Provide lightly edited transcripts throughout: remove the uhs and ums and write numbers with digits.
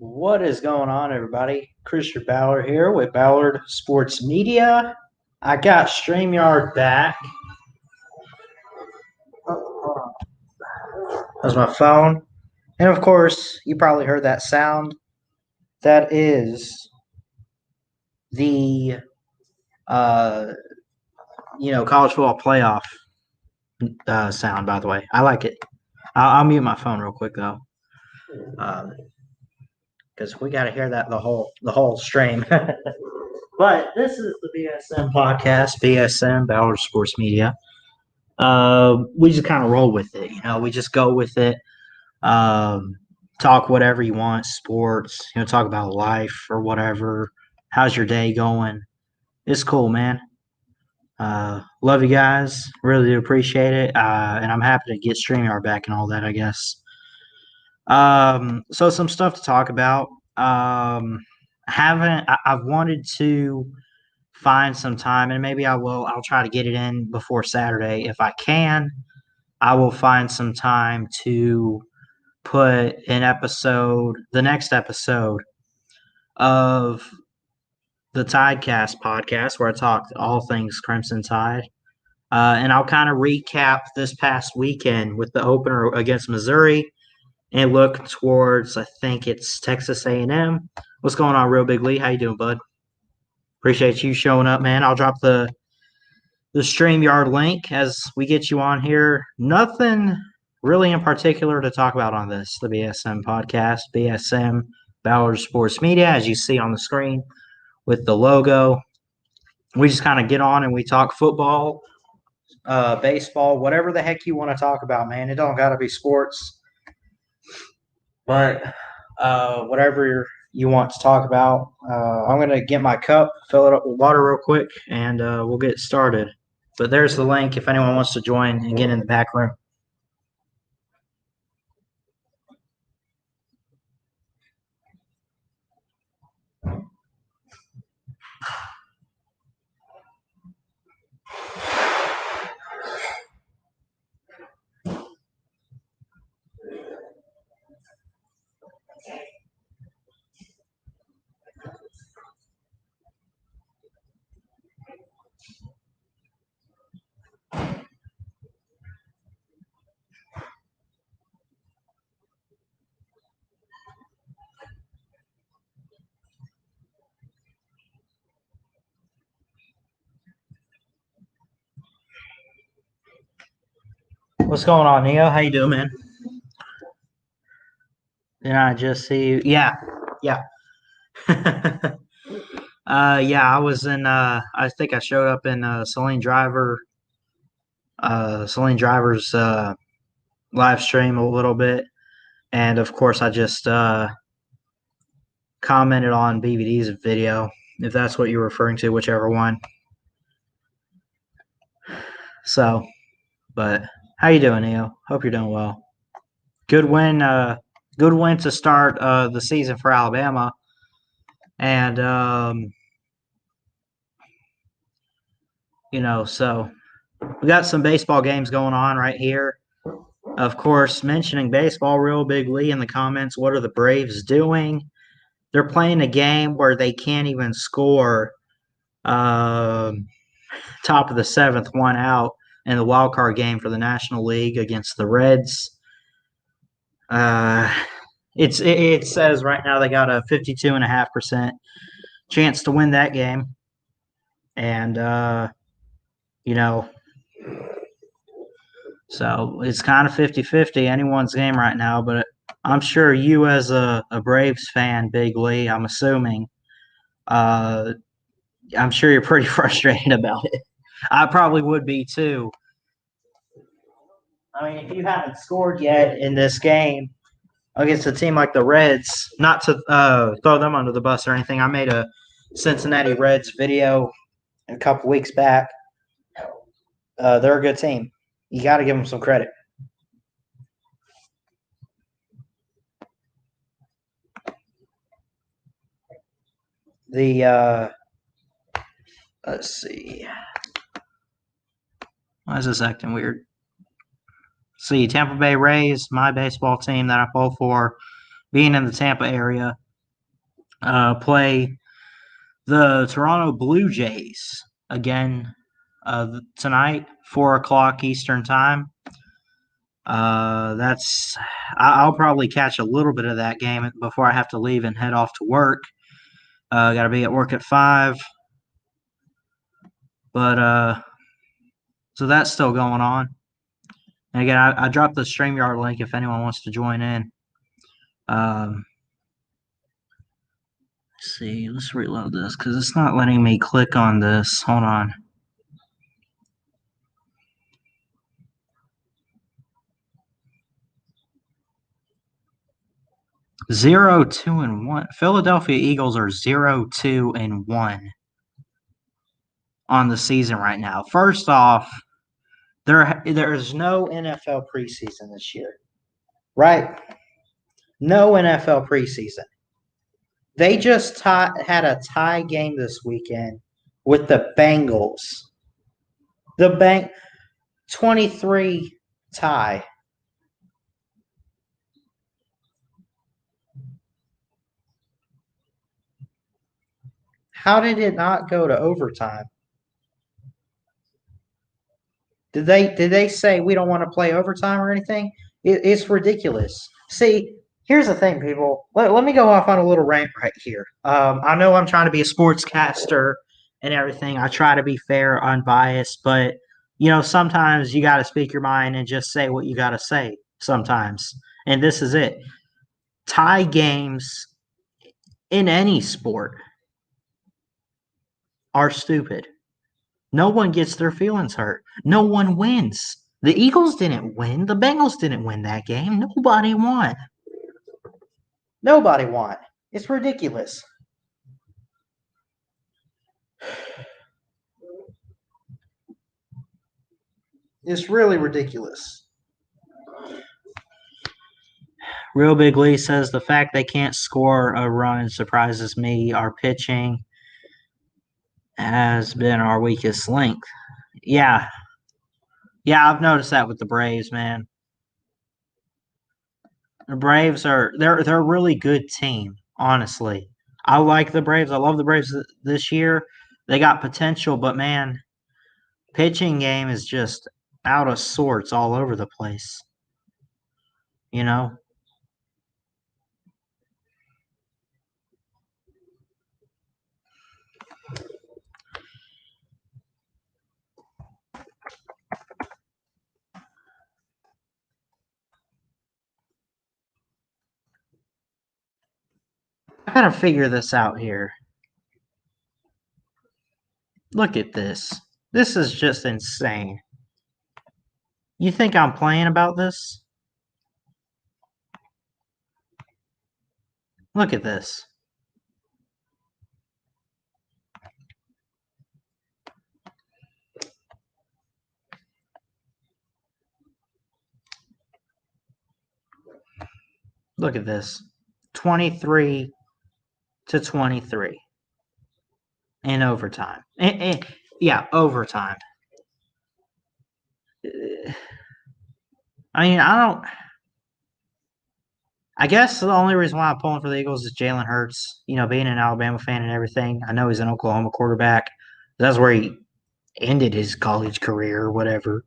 What is going on, everybody? Christian Ballard here with Ballard Sports Media. I got StreamYard back. Hold on. That's my phone. And of course, you probably heard that sound. That is the college football playoff sound, by the way. I like it. I'll mute my phone real quick though. Because we got to hear that the whole stream. But this is the BSM Podcast, BSM Ballard Sports Media. We just kind of roll with it, we just go with it. Talk whatever you want, sports, talk about life or whatever. How's your day going? It's cool, man. Love you guys. Really do appreciate it. And I'm happy to get StreamYard back and all that, I guess. So some stuff to talk about. I've wanted to find some time, and maybe I'll try to get it in before Saturday. If I can, I will find some time to put the next episode of the Tidecast podcast where I talk all things Crimson Tide. And I'll kind of recap this past weekend with the opener against Missouri and look towards, I think it's Texas A&M. What's going on, Real Big Lee? How you doing, bud? Appreciate you showing up, man. I'll drop the StreamYard link as we get you on here. Nothing really in particular to talk about on this, the BSM podcast, BSM Ballard Sports Media, as you see on the screen with the logo. We just kind of get on and we talk football, baseball, whatever the heck you want to talk about, man. It don't got to be sports, but whatever you want to talk about. I'm going to get my cup, fill it up with water real quick, and we'll get started. But there's the link if anyone wants to join and get in the back room. What's going on, Neo? How you doing, man? Did I just see you? Yeah. I was in. I think I showed up in Celine Driver's live stream a little bit, and of course, I just commented on BBD's video, if that's what you're referring to, whichever one. So, but how you doing, Neo? Hope you're doing well. Good win. Good win to start the season for Alabama, and so we got some baseball games going on right here. Of course, mentioning baseball, Real Big Lee in the comments. What are the Braves doing? They're playing a game where they can't even score. Top of the seventh, one out in the wild card game for the National League against the Reds. It says right now they got a 52.5% chance to win that game, and so it's kind of 50-50, anyone's game right now. But I'm sure you, as a Braves fan, Big Lee, I'm assuming, I'm sure you're pretty frustrated about it. I probably would be too. I mean, if you haven't scored yet in this game against a team like the Reds, not to throw them under the bus or anything, I made a Cincinnati Reds video a couple weeks back. They're a good team. You got to give them some credit. Let's see. Why is this acting weird? See, Tampa Bay Rays, my baseball team that I pull for, being in the Tampa area, play the Toronto Blue Jays again tonight, 4 o'clock Eastern time. That's I'll probably catch a little bit of that game before I have to leave and head off to work. Got to be at work at 5, but so that's still going on. And again, I dropped the StreamYard link if anyone wants to join in. Let's see, let's reload this because it's not letting me click on this. Hold on. 0-2-1. Philadelphia Eagles are 0-2-1 on the season right now. First off, there's no NFL preseason this year, right? No NFL preseason. They just had a tie game this weekend with the Bengals. The 23 tie. How did it not go to overtime? Did they say we don't want to play overtime or anything? It's ridiculous. See, here's the thing, people. Let me go off on a little rant right here. I know I'm trying to be a sportscaster and everything. I try to be fair, unbiased, but sometimes you got to speak your mind and just say what you got to say sometimes. And this is it. Tie games in any sport are stupid. No one gets their feelings hurt. No one wins. The Eagles didn't win. The Bengals didn't win that game. Nobody won. Nobody won. It's ridiculous. It's really ridiculous. Real Big Lee says the fact they can't score a run surprises me. Our pitching has been our weakest link. Yeah. Yeah, I've noticed that with the Braves, man. The Braves they're a really good team, honestly. I like the Braves. I love the Braves this year. They got potential, but man, pitching game is just out of sorts all over the place. You know? I gotta figure this out here. Look at this. This is just insane. You think I'm playing about this? Look at this. Look at this. 23-23 in overtime. Yeah, overtime. I mean, I guess the only reason why I'm pulling for the Eagles is Jalen Hurts. Being an Alabama fan and everything. I know he's an Oklahoma quarterback. That's where he ended his college career or whatever.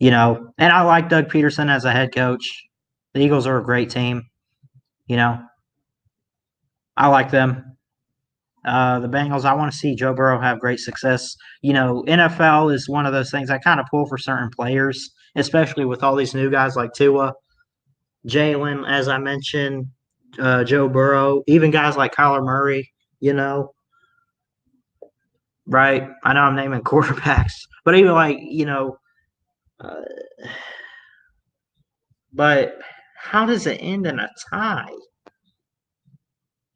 And I like Doug Peterson as a head coach. The Eagles are a great team. I like them. The Bengals, I want to see Joe Burrow have great success. NFL is one of those things I kind of pull for certain players, especially with all these new guys like Tua, Jalen, as I mentioned, Joe Burrow, even guys like Kyler Murray, right? I know I'm naming quarterbacks, but even but how does it end in a tie?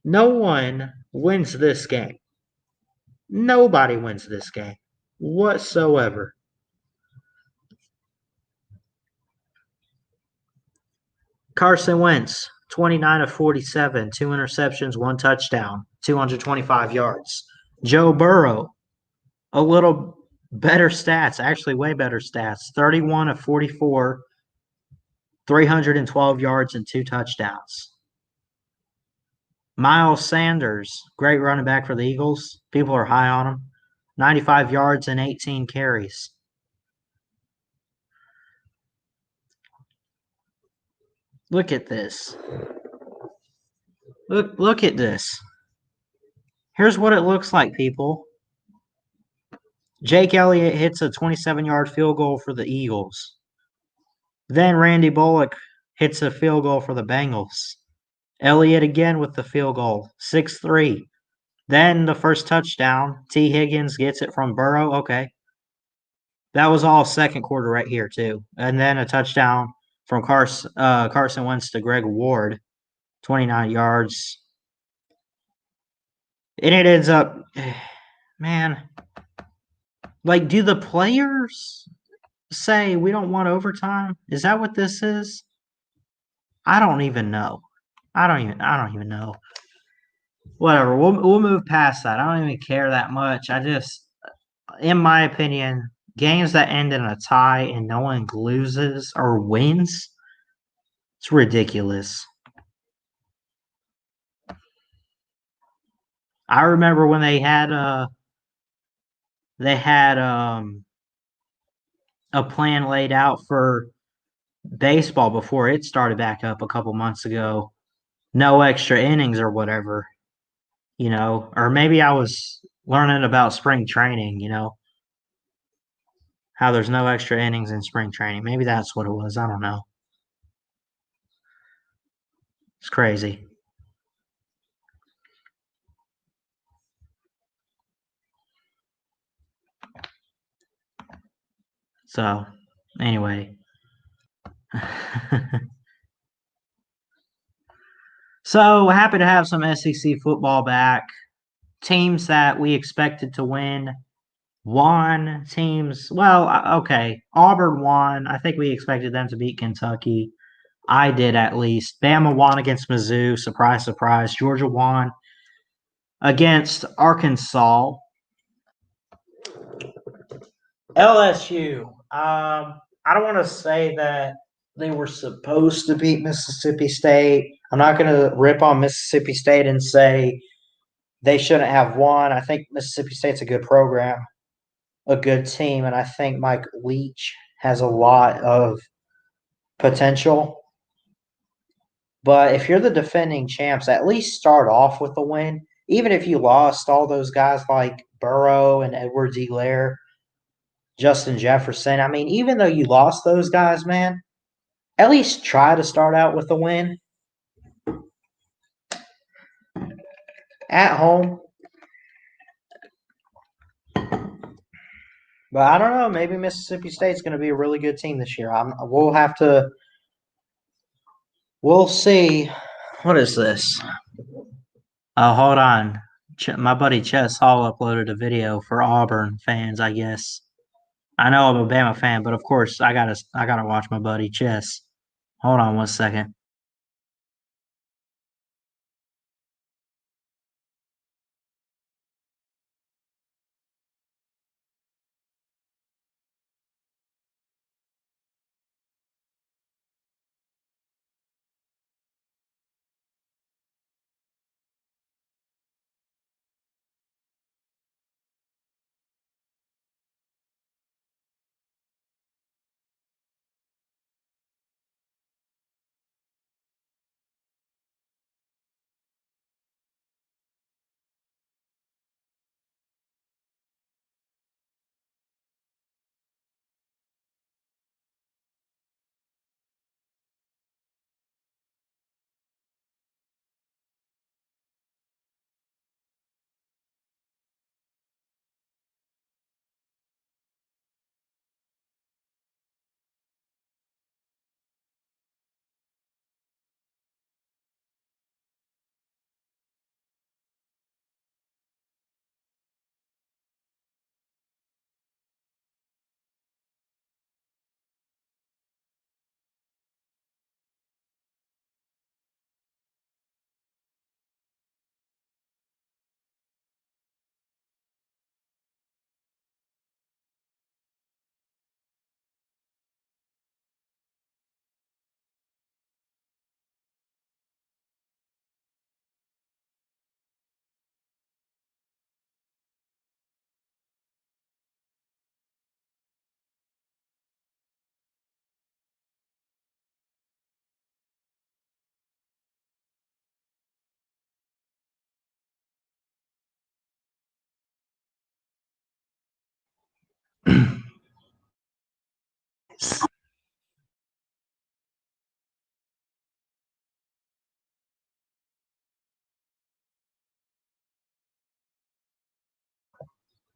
No one wins this game. Nobody wins this game whatsoever. Carson Wentz, 29 of 47, 2 interceptions, 1 touchdown, 225 yards. Joe Burrow, a little better stats, actually way better stats, 31 of 44, 312 yards and 2 touchdowns. Miles Sanders, great running back for the Eagles. People are high on him. 95 yards and 18 carries. Look at this. Look at this. Here's what it looks like, people. Jake Elliott hits a 27-yard field goal for the Eagles. Then Randy Bullock hits a field goal for the Bengals. Elliott again with the field goal, 6-3. Then the first touchdown, T. Higgins gets it from Burrow. Okay. That was all second quarter right here, too. And then a touchdown from Carson Wentz to Greg Ward, 29 yards. And it ends up, man, like, do the players say we don't want overtime? Is that what this is? I don't even know. I don't even know. Whatever. We'll move past that. I don't even care that much. I just, in my opinion, games that end in a tie and no one loses or wins, it's ridiculous. I remember when they had a plan laid out for baseball before it started back up a couple months ago. No extra innings or whatever, or maybe I was learning about spring training, how there's no extra innings in spring training. Maybe that's what it was. I don't know. It's crazy. So, anyway. So, happy to have some SEC football back. Teams that we expected to win won. Teams, well, okay. Auburn won. I think we expected them to beat Kentucky. I did at least. Bama won against Mizzou. Surprise, surprise. Georgia won against Arkansas. LSU. I don't want to say that they were supposed to beat Mississippi State. I'm not going to rip on Mississippi State and say they shouldn't have won. I think Mississippi State's a good program, a good team, and I think Mike Leach has a lot of potential. But if you're the defending champs, at least start off with a win. Even if you lost all those guys like Burrow and Edwards-Helaire, Justin Jefferson. I mean, even though you lost those guys, man, at least try to start out with a win at home. But I don't know. Maybe Mississippi State's going to be a really good team this year. We'll have to. We'll see. What is this? Oh, hold on. My buddy Chess Hall uploaded a video for Auburn fans, I guess. I know I'm a Bama fan, but of course I gotta watch my buddy Chess. Hold on 1 second.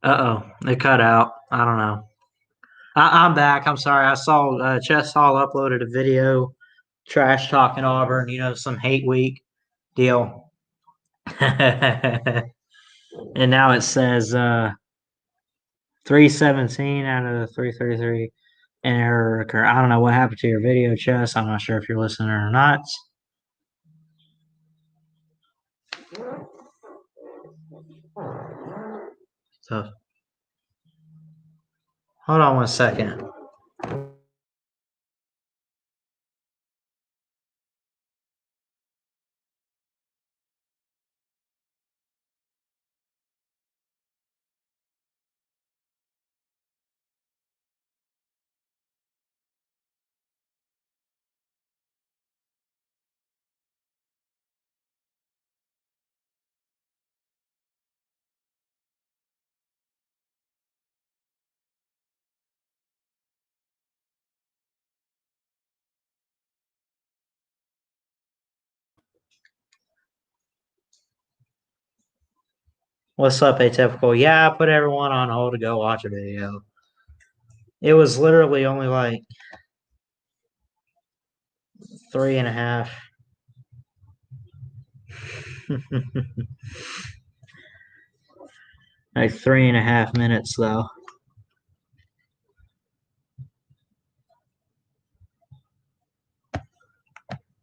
Uh-oh, it cut out. I don't know. I'm back. I'm sorry. I saw Chess Hall uploaded a video trash talking Auburn, some hate week deal. And now it says 317 out of the 333 an error occur. I don't know what happened to your video, Chess. I'm not sure if you're listening or not. So hold on one second. What's up, Atypical? Yeah, I put everyone on hold to go watch a video. It was literally only like 3.5. Like 3.5 minutes though.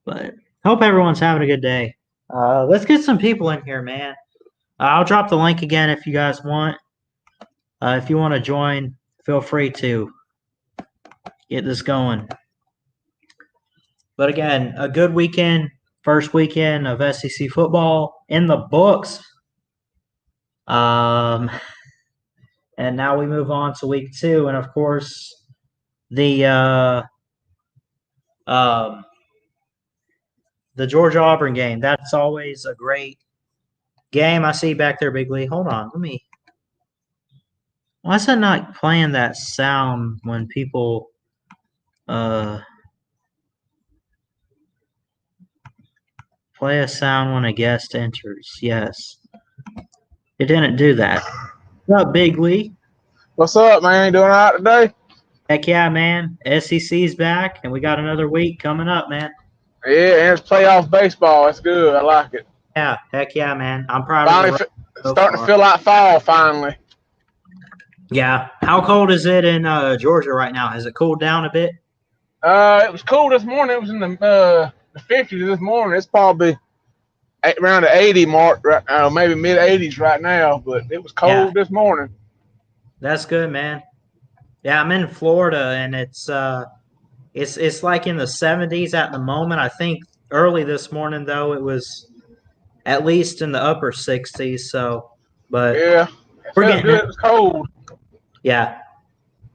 But hope everyone's having a good day. Let's get some people in here, man. I'll drop the link again if you guys want. If you want to join, feel free to get this going. But again, a good weekend, first weekend of SEC football in the books. And now we move on to week 2, and of course, the Georgia Auburn game. That's always a great game. I see back there, Big Lee. Hold on, why is it not playing that sound when people play a sound when a guest enters? Yes. It didn't do that. What's up, Big Lee? What's up, man? You doing all right today? Heck yeah, man. SEC's back, and we got another week coming up, man. Yeah, and it's playoff baseball. That's good. I like it. Yeah, heck yeah, man. I'm proud Finally, of the starting to feel like fall, finally. Yeah. How cold is it in Georgia right now? Has it cooled down a bit? It was cool this morning. It was in the 50s this morning. It's probably around the 80 mark right now, maybe mid 80s right now, but it was cold this morning. That's good, man. Yeah, I'm in Florida, and it's like in the 70s at the moment. I think early this morning though it was at least in the upper 60s. So, but yeah, it we're felt getting good. it. It was cold. Yeah.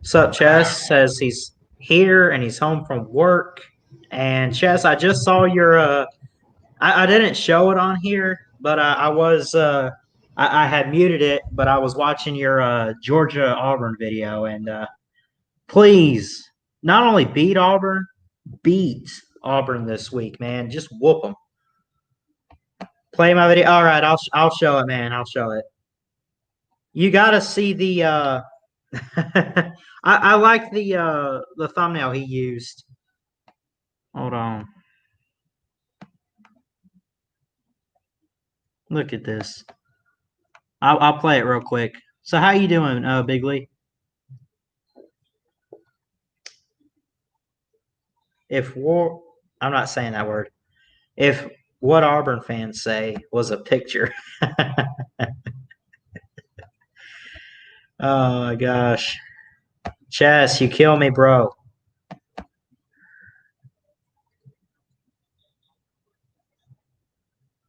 Sup, Chess says he's here and he's home from work. And Chess, I just saw your. I didn't show it on here, but I was. I had muted it, but I was watching your Georgia Auburn video, and please, not only beat Auburn this week, man. Just whoop them. Play my video. All right, I'll show it, man. I'll show it. You got to see the. I like the thumbnail he used. Hold on. Look at this. I'll play it real quick. So how you doing, Big Lee? I'm not saying that word. If what Auburn fans say was a picture. Oh my gosh. Chess, you kill me, bro.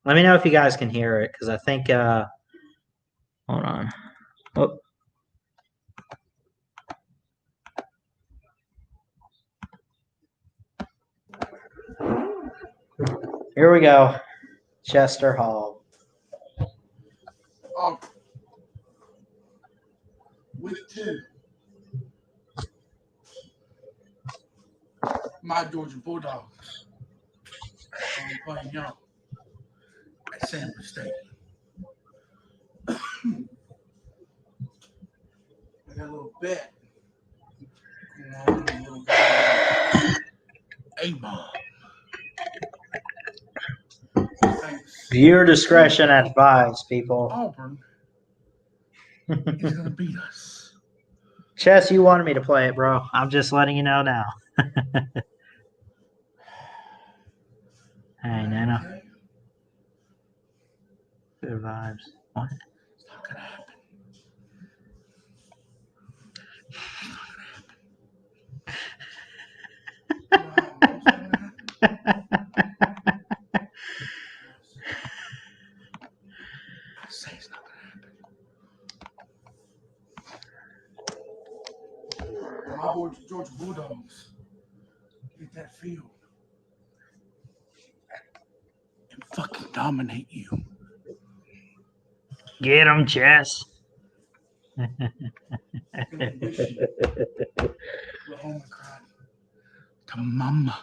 Let me know if you guys can hear it, because I think hold on. Oh. Here we go. Chester Hall. Week 2. My Georgia Bulldogs. I'm playing y'all at Sanford State. I got a little bet going on, a little A-bomb. Thanks. Viewer discretion advised, people. Auburn is going to beat us. Chess, you wanted me to play it, bro. I'm just letting you know now. Hey, Nana. Okay. Good vibes. What? It's not going to happen. I say it's not going to happen. My boy Georgia Bulldogs get that field and fucking dominate you. Get him, Chess. Home and cried to mama.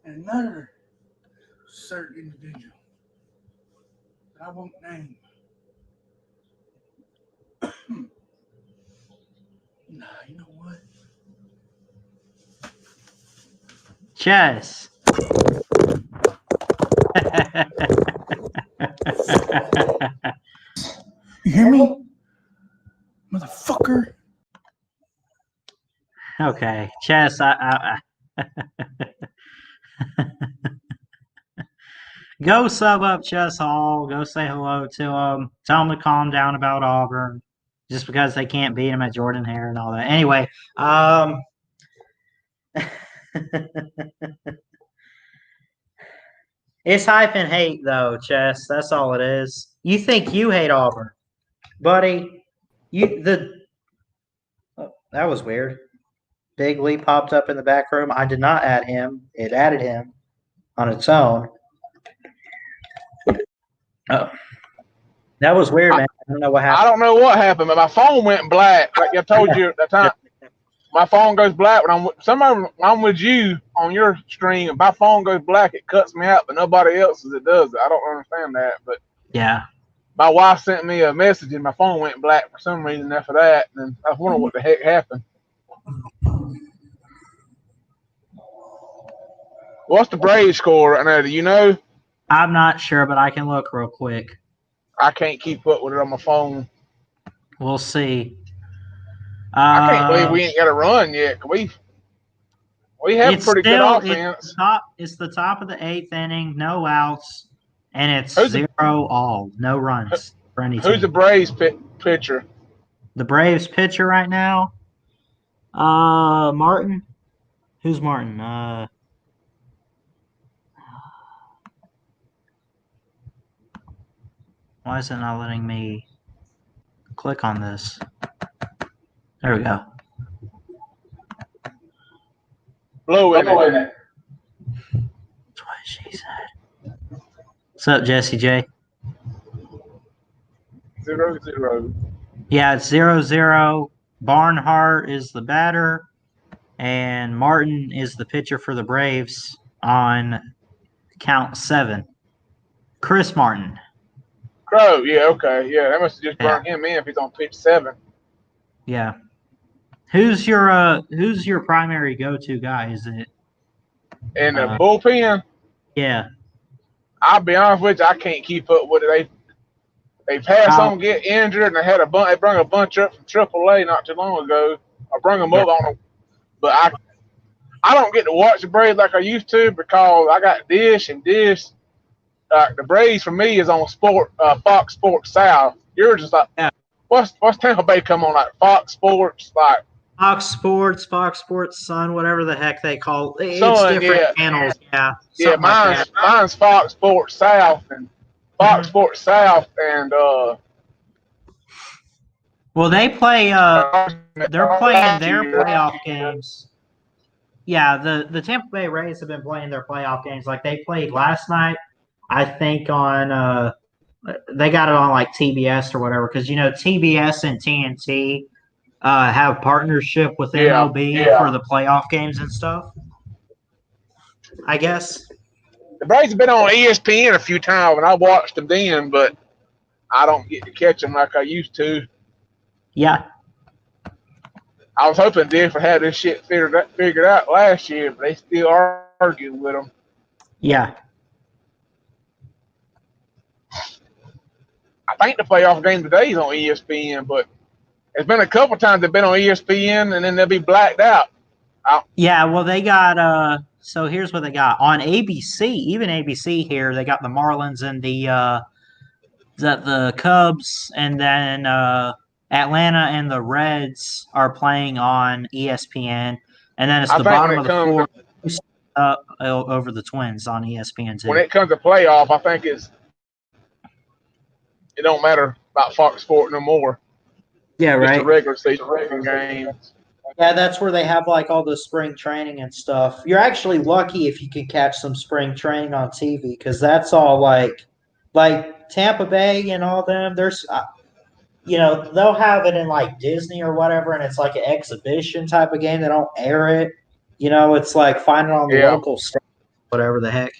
And another certain individual that I won't name. Nah, you know what? Chess. You hear me? Motherfucker. Okay, Chess, I go sub up Chess Hall. Go say hello to him. Tell him to calm down about Auburn, just because they can't beat him at Jordan Hare and all that. Anyway, it's hype and hate though, Chess. That's all it is. You think you hate Auburn, buddy? That was weird. Big Lee popped up in the back room. I did not add him. It added him on its own. Oh, that was weird, man. I don't know what happened. I don't know what happened, but my phone went black. Like I told you at the time, my phone goes black when I'm with you on your stream. If my phone goes black, it cuts me out, but nobody else's it does it. I don't understand that, but Yeah. my wife sent me a message and my phone went black for some reason after that, and I was wondering what the heck happened. What's the Braves score right now? Do you know? I'm not sure, but I can look real quick. I can't keep up with it on my phone. We'll see. I can't believe we ain't got a run yet. We have a pretty good offense. It's the top of the 8th inning, no outs, and it's 0-all, no runs for any team. Who's the Braves pitcher? The Braves pitcher right now? Martin. Who's Martin? Why is it not letting me click on this? There we go. Blow in it. That's what she said. What's up, Jesse J? 0-0. Yeah, it's 0-0. Barnhart is the batter, and Martin is the pitcher for the Braves on count 7. Chris Martin. Crow, yeah, okay. Yeah, that must have just burned him in if he's on pitch 7. Yeah. Who's your primary go-to guy? Is it in the bullpen? Yeah. I'll be honest with you, I can't keep up with it. They've had someone get injured, and they brought a bunch up from AAA not too long ago. I bring them up on them, but I don't get to watch the Braves like I used to because I got Dish and Dish. The Braves for me is on Fox Sports South. Yours is like what's Tampa Bay come on, like Fox Sports, like Fox Sports, Sun, whatever the heck they call it. It's Sun, different channels. Yeah. Yeah, mine's Fox Sports South and Fox Sports South and well, they play. They're playing their playoff games. Yeah, the Tampa Bay Rays have been playing their playoff games. Like they played last night, I think on. They got it on like TBS or whatever because TBS and TNT have partnership with Yeah, MLB for the playoff games and stuff. I guess. the Braves have been on ESPN a few times, and I watched them then, but I don't get to catch them like I used to. Yeah. I was hoping Difford had this shit figured out last year, but they still arguing with them. Yeah. I think the playoff game today is on ESPN, but it's been a couple times they've been on ESPN and then they'll be blacked out. Yeah, well, they got so here's what they got on ABC. Even ABC here, they got the Marlins and the Cubs, and then Atlanta and the Reds are playing on ESPN, and then it's I the think bottom of the fourth over the Twins on ESPN when too. it comes to playoff, I think it don't matter about Fox Sport no more. Yeah, Just right. the regular season games. Yeah, that's where they have like all the spring training and stuff. You're actually lucky if you can catch some spring training on TV because that's all like Tampa Bay and all them. There's they'll have it in like Disney or whatever, and it's like an exhibition type of game. They don't air it. It's like find it on the local station, whatever the heck.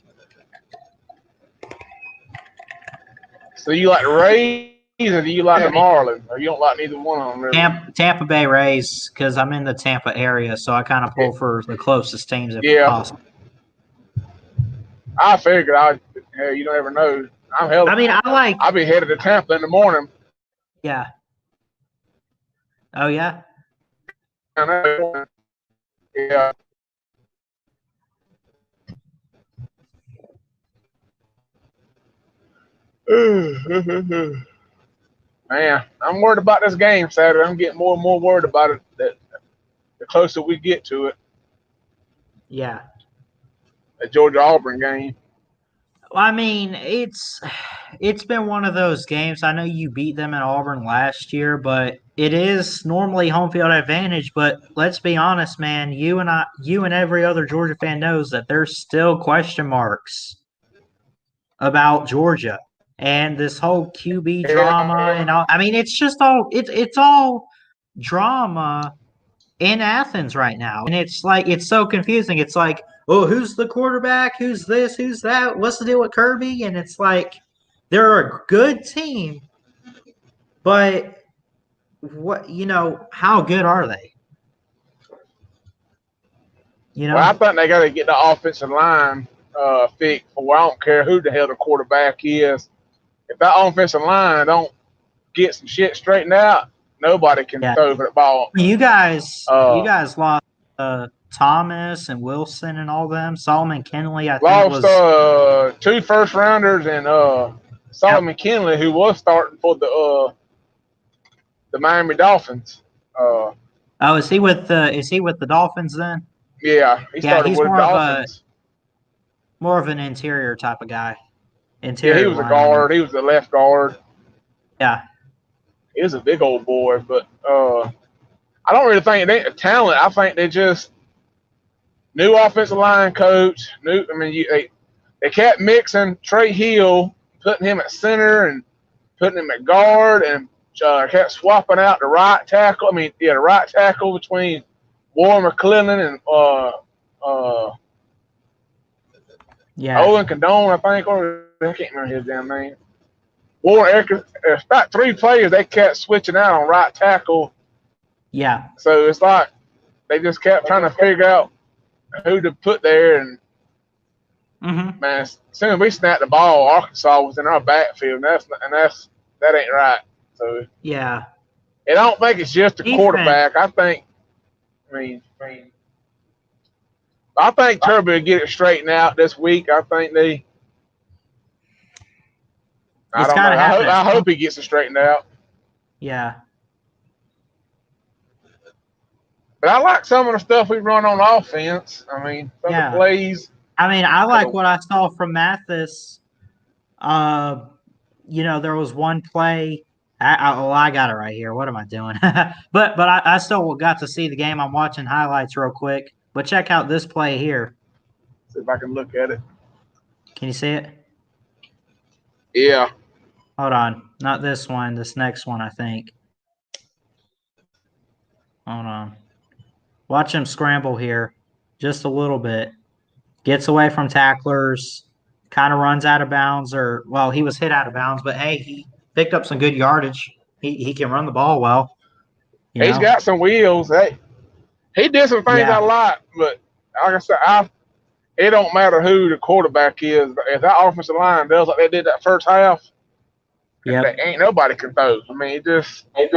So you like the Rays or do you like the Marlins? Or you don't like neither one of them, really? Tampa Bay Rays, because I'm in the Tampa area, so I kind of pull for the closest teams if possible. I figured you don't ever know. I'll be headed to Tampa in the morning. Yeah. Oh, yeah? Yeah. Man, I'm worried about this game Saturday. I'm getting more and more worried about it the closer we get to it. Yeah. The Georgia-Auburn game. Well, I mean, it's been one of those games. I know you beat them at Auburn last year, but it is normally home field advantage. But let's be honest, man. You and every other Georgia fan knows that there's still question marks about Georgia and this whole QB drama and all. I mean, it's just all it's all drama in Athens right now, and it's like it's so confusing. It's like, oh, who's the quarterback? Who's this? Who's that? What's the deal with Kirby? And it's like they're a good team, but how good are they? Well, I think they got to get the offensive line fixed. Well, I don't care who the hell the quarterback is. If that offensive line don't get some shit straightened out, nobody can throw the ball. You guys lost Thomas and Wilson and all them. Solomon Kinley, I think, lost 2 first rounders and Solomon Kinley, who was starting for the Miami Dolphins. Is he with the Dolphins then? Yeah, he started with the Dolphins. More of an interior type of guy. He was a guard. He was a left guard. Yeah. He was a big old boy, but I don't really think they ain't talent. I think they just new offensive line coach. They kept mixing Trey Hill, putting him at center and putting him at guard, and kept swapping out the right tackle. The right tackle between Warren McClellan and Owen Condone, I think, or I can't remember his damn name. Warren, it's about 3 players they kept switching out on right tackle. Yeah. So it's like they just kept trying to figure out who to put there, and man, as soon as we snapped the ball, Arkansas was in our backfield, and that ain't right. So yeah, I don't think it's just the quarterback. I think Turby will get it straightened out this week. I think I don't know. I hope he gets it straightened out. Yeah. But I like some of the stuff we run on offense. Some of the plays. I like what I saw from Mathis. There was one play. I got it right here. What am I doing? but I still got to see the game. I'm watching highlights real quick. But check out this play here. See if I can look at it. Can you see it? Yeah. Hold on. Not this one. This next one, I think. Hold on. Watch him scramble here just a little bit. Gets away from tacklers, kind of runs out of bounds, or, well, he was hit out of bounds, but hey, he picked up some good yardage. He can run the ball well, you He's know? got some wheels. Hey, he did some things I Yeah. like, but like I said, it don't matter who the quarterback is. If that offensive line does like they did that first half, Yep. ain't nobody can throw. I mean, he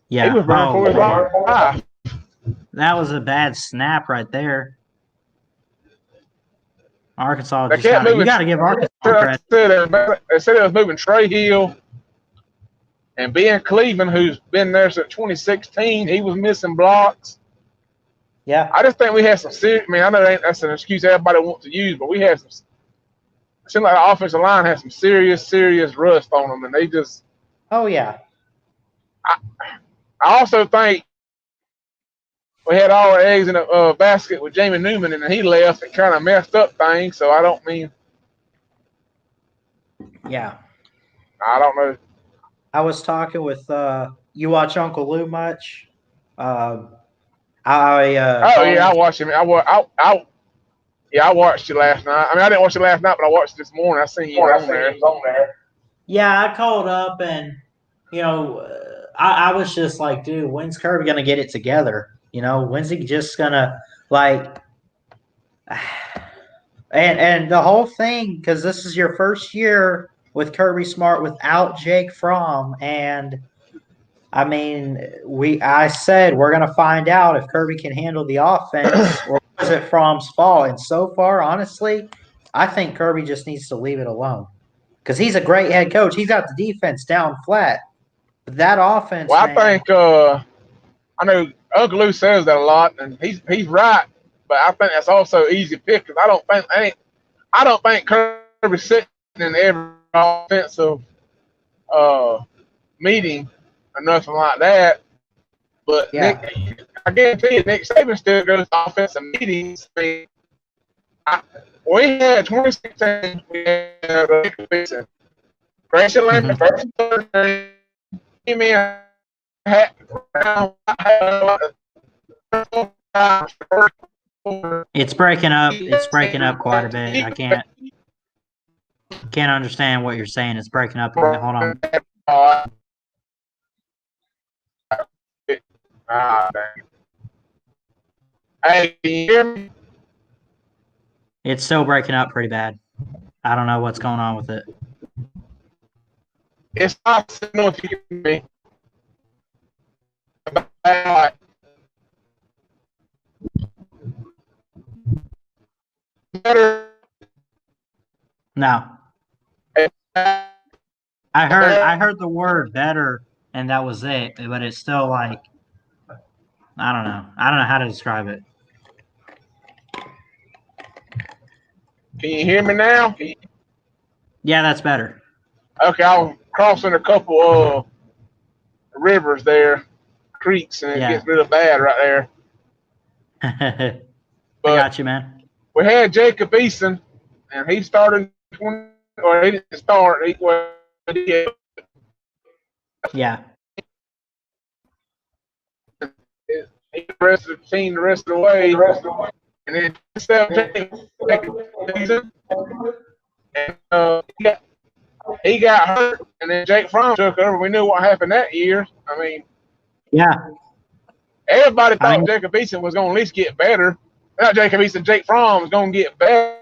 Yeah. was running Oh, for his man. life. That was a bad snap right there. Arkansas They just kept got it. You moving. got to give Arkansas credit. They said it was moving Trey Hill and Ben Cleveland, who's been there since 2016. He was missing blocks. Yeah. I just think we had some serious. I mean, I know that's an excuse everybody wants to use, but we had some. It seemed like the offensive line had some serious rust on them, and they just. Oh, yeah. I also think we had all our eggs in a basket with Jamie Newman, and then he left and kind of messed up things. So I don't mean. Yeah. I don't know. I was talking with, you watch Uncle Lou much? I Oh called yeah, him. I watched him. I watched it last night. I mean, I didn't watch it last night, but I watched it this morning. I seen you on there. Yeah, I called up and, I was just like, dude, when's Kirby going to get it together? When's he just going to, like, and the whole thing, because this is your first year with Kirby Smart without Jake Fromm. And, I mean, I said we're going to find out if Kirby can handle the offense or was it Fromm's fault. And so far, honestly, I think Kirby just needs to leave it alone. Because he's a great head coach. He's got the defense down flat. But that offense, Well, I man. think I know Uncle Lou says that a lot, and he's right. But I think that's also easy pick because I don't think Kirby's sitting in every offensive meeting or nothing like that. But Yeah. I guarantee you, Nick Saban still goes to offensive meetings. We had 2016. We had Grayson Lamb, came in. It's breaking up. It's breaking up quite a bit. I can't understand what you're saying. It's breaking up. Hold on. Hey, can you hear me? It's still breaking up pretty bad. I don't know what's going on with it. It's not signal if you can hear me. Better. No. I heard the word better and that was it, but it's still like I don't know. I don't know how to describe it. Can you hear me now? Yeah, that's better. Okay, I was crossing a couple rivers there, creeks, and it gets really bad right there. I But got you, man. we had Jacob Eason, and he started 20, or he didn't start. He did. Yeah. He the rest of the team the rest of the way. And then 17, and he got hurt, and then Jake Fromm took over. We knew what happened that year. I mean, yeah, everybody thought Jacob Eason was going to at least get better. Not Jacob Eason, Jake Fromm was going to get better.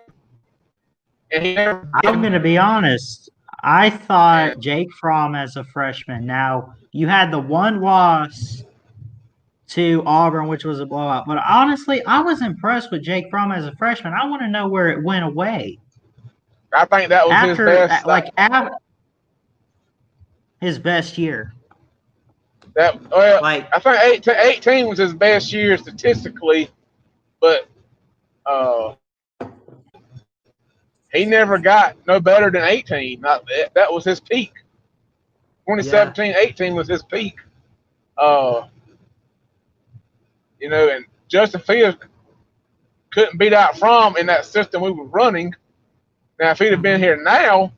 And I'm going to be honest. I thought Jake Fromm as a freshman. Now, you had the one loss to Auburn, which was a blowout. But honestly, I was impressed with Jake Fromm as a freshman. I want to know where it went away. I think that was his best. After his best year. I think 18 was his best year statistically, but he never got no better than 18. That was his peak. 2017, 18 was his peak. And Justin Fields couldn't beat out Fromm in that system we were running. Now, if he'd have been here now,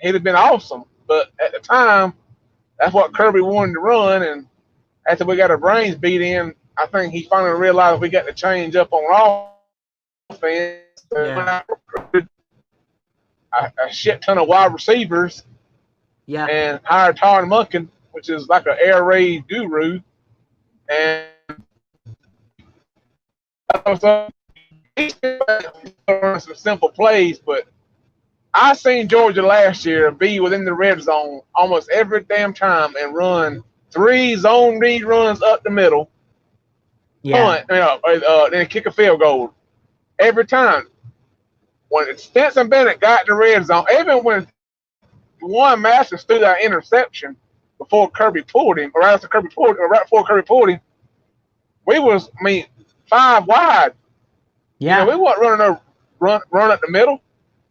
he'd have been awesome. But at the time, that's what Kirby wanted to run, and after we got our brains beat in, I think he finally realized we got to change up on offense. Yeah. A shit ton of wide receivers Yeah. and hired Tyron Munkin, which is like an air raid guru. And so he's running some simple plays, but I seen Georgia last year be within the red zone almost every damn time and run 3 zone read runs up the middle, Yeah. punt, then kick a field goal every time. When Stetson Bennett got in the red zone, even when one Masters threw that interception before Kirby pulled him, or right before Kirby pulled him, we was, 5 wide. Yeah. We wasn't running run up the middle.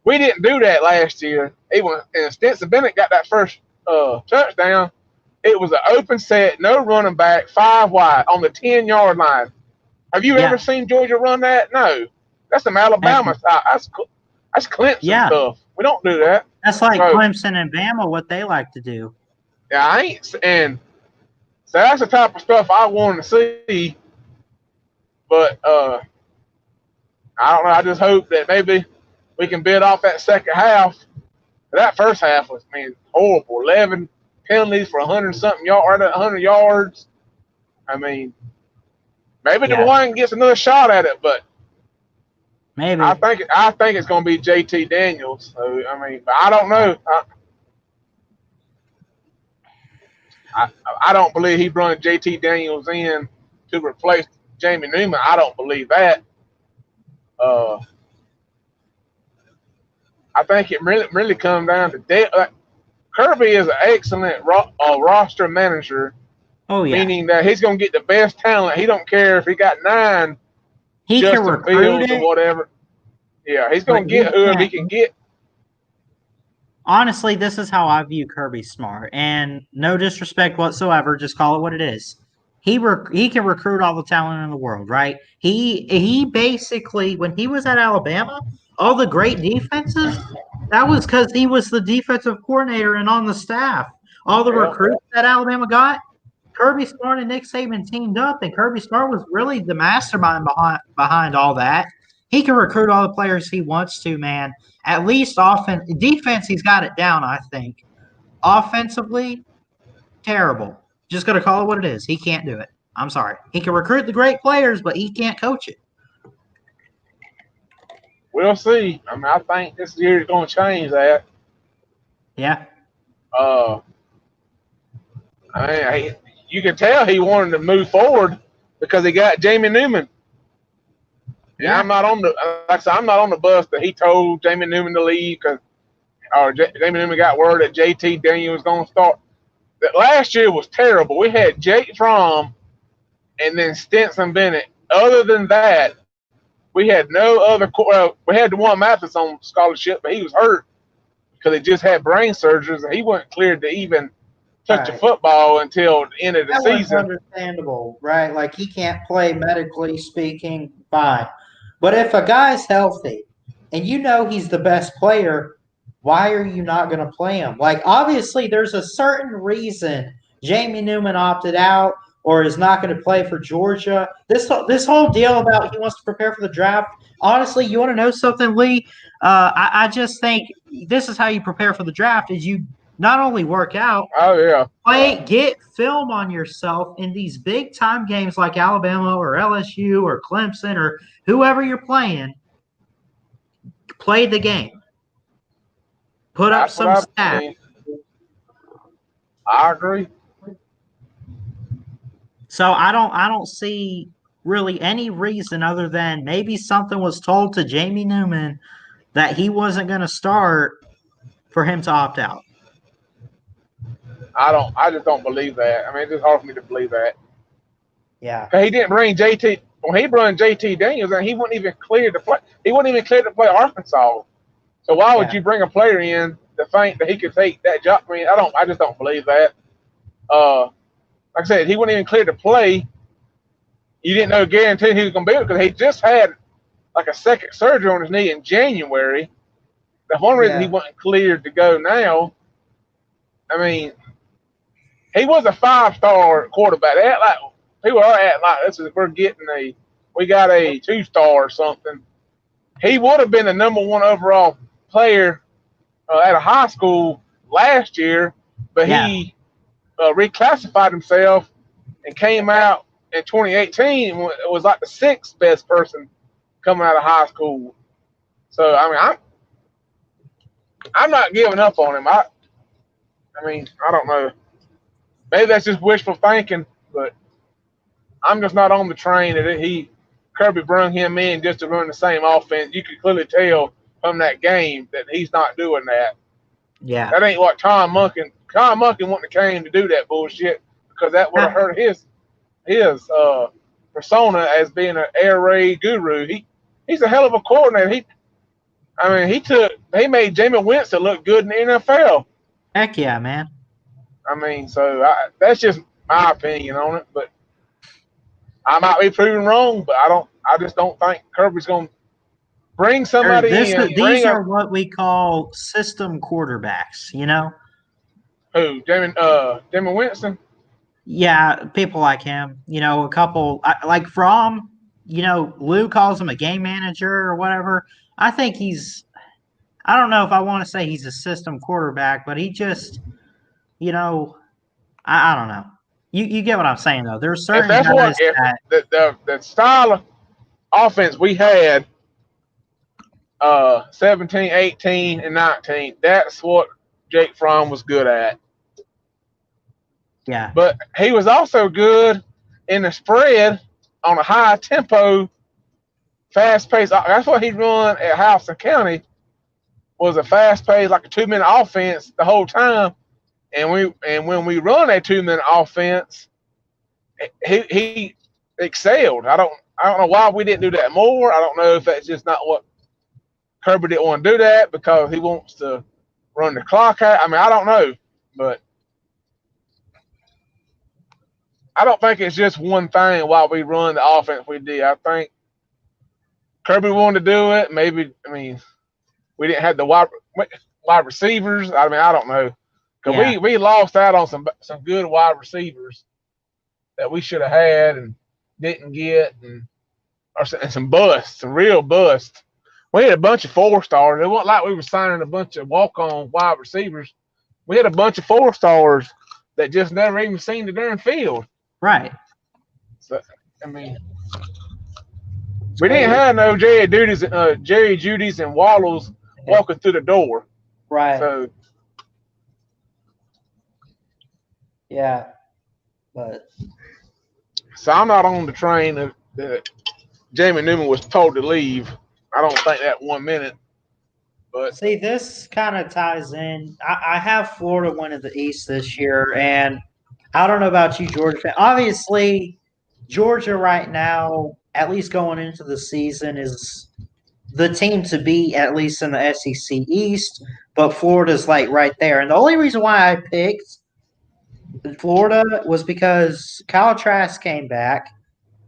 We didn't do that last year. Even and Stetson Bennett got that first touchdown. It was an open set, no running back, 5 wide on the 10-yard line. Have you ever seen Georgia run that? No. That's some Alabama style. That's Clemson stuff. We don't do that. That's like Clemson and Bama, what they like to do. Yeah, and so that's the type of stuff I want to see. But I don't know. I just hope that maybe we can build off that second half. That first half was, horrible. 11 penalties for 100-something yards, 100 yards. Maybe the one gets another shot at it, but maybe I think it's going to be JT Daniels. So but I don't know. I don't believe he brought JT Daniels in to replace Jamie Newman. I don't believe that. I think it really comes down to depth. Kirby is an excellent roster manager. Oh yeah, meaning that he's going to get the best talent. He don't care if he got 9. He can recruit it or whatever. Yeah, he's going to get whoever he can get. Honestly, this is how I view Kirby Smart, and no disrespect whatsoever. Just call it what it is. He can recruit all the talent in the world, right? He basically, when he was at Alabama, all the great defenses, that was because he was the defensive coordinator and on the staff. All the recruits that Alabama got, Kirby Smart and Nick Saban teamed up, and Kirby Smart was really the mastermind behind all that. He can recruit all the players he wants to, man. At least defense, he's got it down, I think. Offensively, terrible. Just going to call it what it is. He can't do it. I'm sorry. He can recruit the great players, but he can't coach it. We'll see. I think this year is going to change that. Yeah. You can tell he wanted to move forward because he got Jamie Newman. Yeah, I'm not on the bus that he told Jamie Newman to leave because Jamie Newman got word that JT Daniels was going to start. That last year was terrible. We had Jake Fromm and then Stetson Bennett. Other than that, we had no other. We had DeJuan Mathis on scholarship, but he was hurt because he just had brain surgeries and he wasn't cleared to even touch a football until the end of the season. Understandable, right? Like he can't play medically speaking, fine. But if a guy's healthy and you know he's the best player, why are you not going to play him? Like, obviously, there's a certain reason Jamie Newman opted out or is not going to play for Georgia. This whole deal about he wants to prepare for the draft, honestly, you want to know something, Lee? I just think this is how you prepare for the draft is you not only work out, get film on yourself in these big-time games like Alabama or LSU or Clemson or whoever you're playing, play the game. Put up some stats. I agree. So I don't see really any reason other than maybe something was told to Jamie Newman that he wasn't going to start for him to opt out. I just don't believe that. It's just hard for me to believe that. Yeah. He didn't bring JT. When he brought JT Daniels, and he wasn't even cleared to play. He wasn't even cleared to play Arkansas. So why would you bring a player in to think that he could take that job? I just don't believe that. Like I said, he wasn't even cleared to play. You didn't know guaranteed he was going to be it because he just had like a second surgery on his knee in January. That's one reason he wasn't cleared to go now. he was a 5-star quarterback. They act like people are acting like this is we got a 2-star or something. He would have been the number 1 overall player at a high school last year, but he reclassified himself and came out in 2018. It was like the 6th best person coming out of high school. So I mean, I'm not giving up on him. I mean, I don't know. Maybe that's just wishful thinking, but I'm just not on the train that Kirby brung him in just to run the same offense. You could clearly tell from that game that he's not doing that. Yeah. That ain't what Tom Munkin wouldn't have came to do that bullshit, because that would have hurt his persona as being an air raid guru. He's a hell of a coordinator. He made Jameis Winston look good in the NFL. Heck yeah, man. I mean, so that's just my opinion on it, but I might be proven wrong, but I just don't think Kirby's going to bring somebody in. These are what we call system quarterbacks, you know? Who? Jameis Winston? Yeah, people like him. You know, a couple like Fromm, you know, Lou calls him a game manager or whatever. I think I don't know if I want to say he's a system quarterback, but he just, you know, I don't know. You get what I'm saying, though. There's certain guys the style of offense we had 17, 18, and 19, that's what Jake Fromm was good at. Yeah. But he was also good in the spread on a high tempo, fast pace. That's what he run at Houston County, was a fast pace, like a 2-minute offense the whole time. And when we run a 2-minute offense, he excelled. I don't know why we didn't do that more. I don't know if that's just not what Kirby didn't want to do that because he wants to run the clock out. I mean, I don't know, but I don't think it's just one thing why we run the offense we did. I think Kirby wanted to do it. Maybe, I mean, we didn't have the wide receivers. I mean, I don't know. Because we lost out on some good wide receivers that we should have had and didn't get, and some busts, some real busts. We had a bunch of 4-stars. It wasn't like we were signing a bunch of walk-on wide receivers. We had a bunch of 4-stars that just never even seen the darn field. Right. So, I mean, we didn't have no Jerry Judys and Wallows walking through the door. Right. So, yeah. But so I'm not on the train that Jamie Newman was told to leave. I don't think that 1 minute. But see, this kind of ties in. I have Florida winning the East this year, and I don't know about you, Georgia fan. Obviously, Georgia right now, at least going into the season, is the team to beat, at least in the SEC East. But Florida's like right there. And the only reason why I picked Florida was because Kyle Trask came back.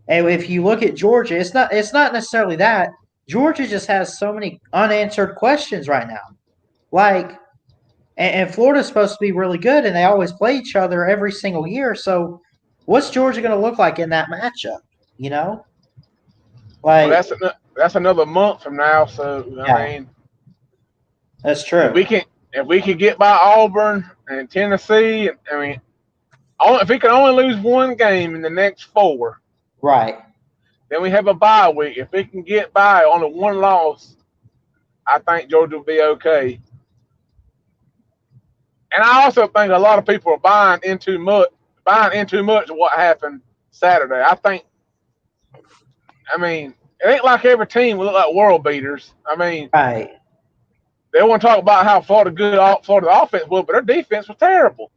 And if you look at Georgia, it's not necessarily that. Georgia just has so many unanswered questions right now. Like, and Florida's supposed to be really good, and they always play each other every single year. So what's Georgia going to look like in that matchup, you know? Like, well, that's another month from now, so yeah, I mean, that's true. If we can get by Auburn and Tennessee, I mean, if we can only lose one game in the next 4, right, then we have a bye week. If we can get by on a 1 loss, I think Georgia will be okay. And I also think a lot of people are buying in too much of what happened Saturday. I mean, it ain't like every team will look like world beaters. I mean, right. They want to talk about how Florida offense was, but their defense was terrible.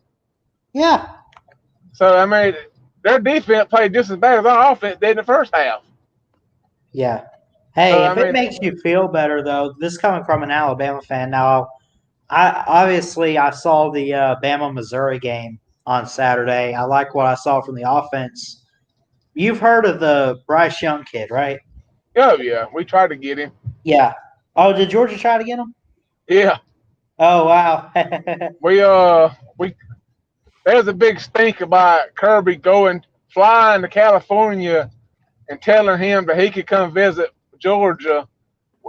Yeah. So, I mean, their defense played just as bad as our offense did in the first half. Yeah. Hey, it makes you feel better, though, this coming from an Alabama fan. Now, I saw the Bama-Missouri game on Saturday. I like what I saw from the offense. You've heard of the Bryce Young kid, right? Oh, yeah. We tried to get him. Yeah. Oh, did Georgia try to get him? Yeah. Oh, wow. there's a big stink about Kirby flying to California and telling him that he could come visit Georgia,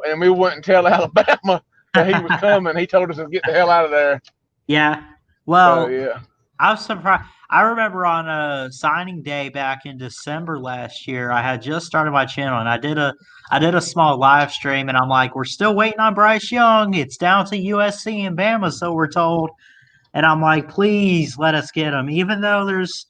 and we wouldn't tell Alabama that he was coming. He told us to get the hell out of there. Yeah. So Well, yeah, I was surprised. I remember on a signing day back in December last year, I had just started my channel and I did a small live stream and I'm like, we're still waiting on Bryce Young. It's down to USC and Bama, so we're told. And I'm like, please let us get him. Even though there's,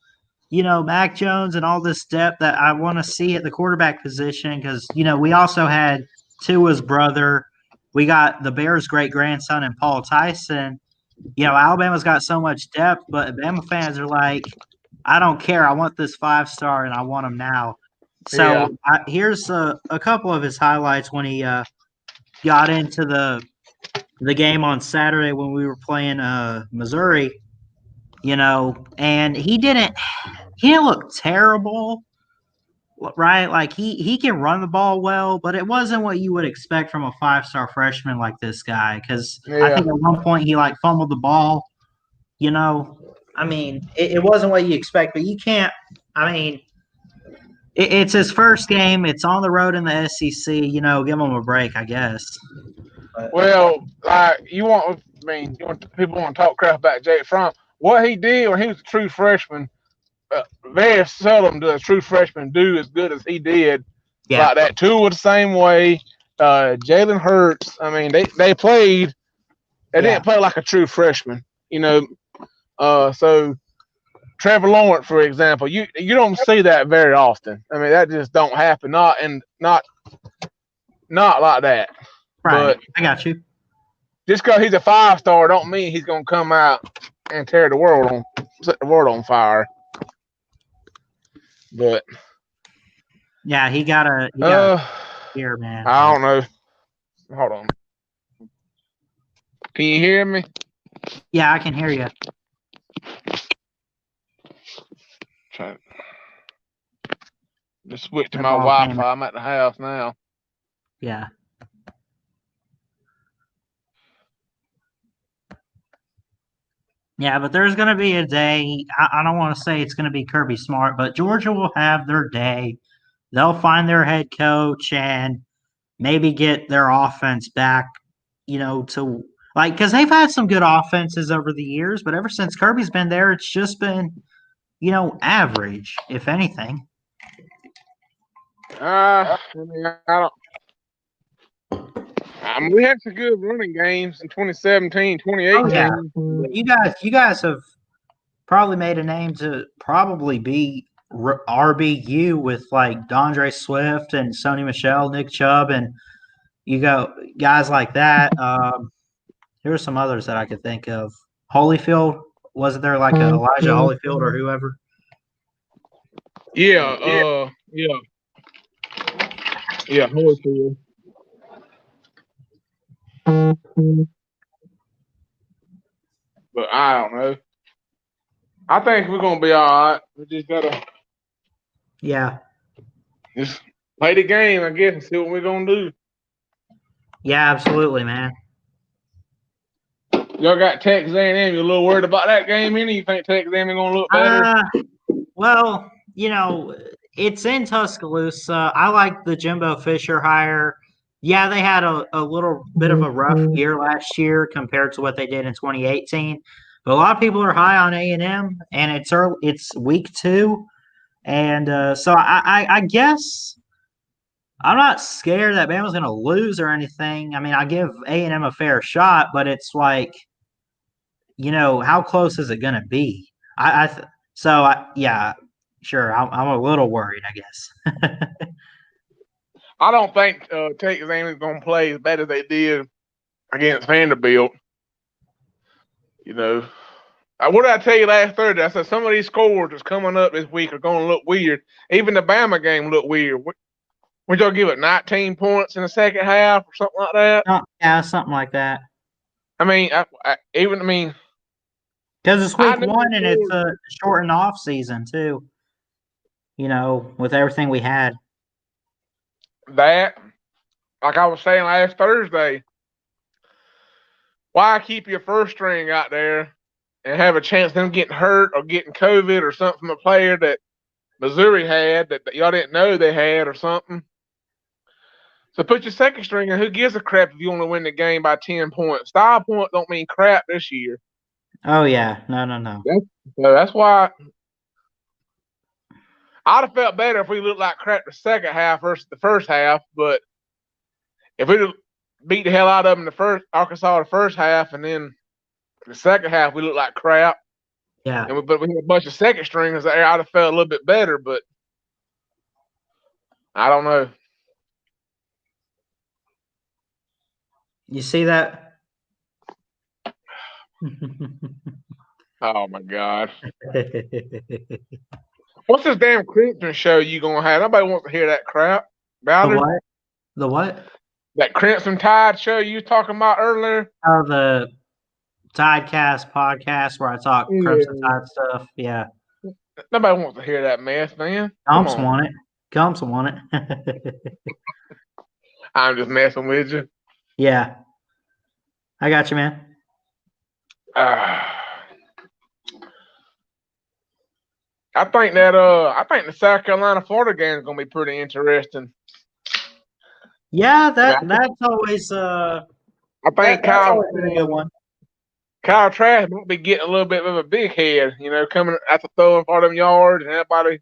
Mac Jones and all this depth that I want to see at the quarterback position, because, we also had Tua's brother. We got the Bears' great grandson and Paul Tyson. Alabama's got so much depth, but Bama fans are like, I don't care. I want this 5-star, and I want him now. yeah. So here's a couple of his highlights when he got into the game on Saturday when we were playing Missouri. And he didn't look terrible, right? Like he can run the ball well, but it wasn't what you would expect from a 5-star freshman like this guy. Because I think at one point he like fumbled the ball. I mean, it wasn't what you expect, but you can't. I mean, it's his first game. It's on the road in the SEC. Give him a break, I guess. Well, people want to talk crap about Jake Fromm. What he did when he was a true freshman, very seldom does a true freshman do as good as he did. Yeah. Like that. Tua the same way. Jalen Hurts. I mean, they played. They didn't play like a true freshman. So Trevor Lawrence, for example, you don't see that very often. I mean, that just don't happen. Not like that. Right. But I got you. Just because he's a 5-star don't mean he's gonna come out and set the world on fire. But yeah, he got a here, man. I don't know. Hold on. Can you hear me? Yeah, I can hear you. Just switch to my Wi-Fi. I'm at the house now. Yeah. Yeah, but there's going to be a day. I don't want to say it's going to be Kirby Smart, but Georgia will have their day. They'll find their head coach and maybe get their offense back, to because they've had some good offenses over the years, but ever since Kirby's been there, it's just been, average, if anything. I mean, I don't. We had some good running games in 2017, 2018. Oh, yeah. You guys have probably made a name to probably be RBU with like D'Andre Swift and Sony Michel, Nick Chubb, and you go guys like that. There are some others that I could think of. Holyfield, wasn't there like a Elijah Holyfield or whoever? Yeah, Holyfield. But I don't know. I think we're gonna be all right. We just gotta just play the game, I guess, and see what we're gonna do. Yeah, absolutely, man. Y'all got Texas A&M. You a little worried about that game, any? You think Texas A&M gonna look better? Well, it's in Tuscaloosa. I like the Jimbo Fisher hire. Yeah, they had a little bit of a rough year last year compared to what they did in 2018. But a lot of people are high on A&M, and it's week 2. And so I guess I'm not scared that Bama's going to lose or anything. I mean, I give A&M a fair shot, but it's like, how close is it going to be? Yeah, sure. I'm a little worried, I guess. I don't think Texas A&M is going to play as bad as they did against Vanderbilt. What did I tell you last Thursday? I said some of these scores that's coming up this week are going to look weird. Even the Bama game looked weird. Would y'all give it 19 points in the second half or something like that? Yeah, something like that. I mean, because it's week 1 and it's a shortened off season too. With everything we had. That, like I was saying last Thursday, why keep your first string out there and have a chance of them getting hurt or getting COVID or something from a player that Missouri had that y'all didn't know they had or something. So put your second string in. Who gives a crap if you want to win the game by 10 points? Style point don't mean crap this year. Oh, yeah. No. That's why I'd have felt better if we looked like crap the second half versus the first half. But if we beat the hell out of them Arkansas the first half, and then the second half we looked like crap. Yeah. But we had a bunch of second stringers there. I'd have felt a little bit better, but I don't know. You see that? Oh my God. What's this damn Crimson show you gonna have? Nobody wants to hear that crap. The what? The what? That Crimson Tide show you talking about earlier? Oh, the Tidecast podcast where I talk Crimson Tide stuff. Yeah. Nobody wants to hear that mess, man. Gumps want it. Gumps want it. I'm just messing with you. Yeah. I got you, man. I think the South Carolina Florida game is gonna be pretty interesting. Yeah, that's always I think Kyle Trask might be getting a little bit of a big head, coming after throwing for them yards and everybody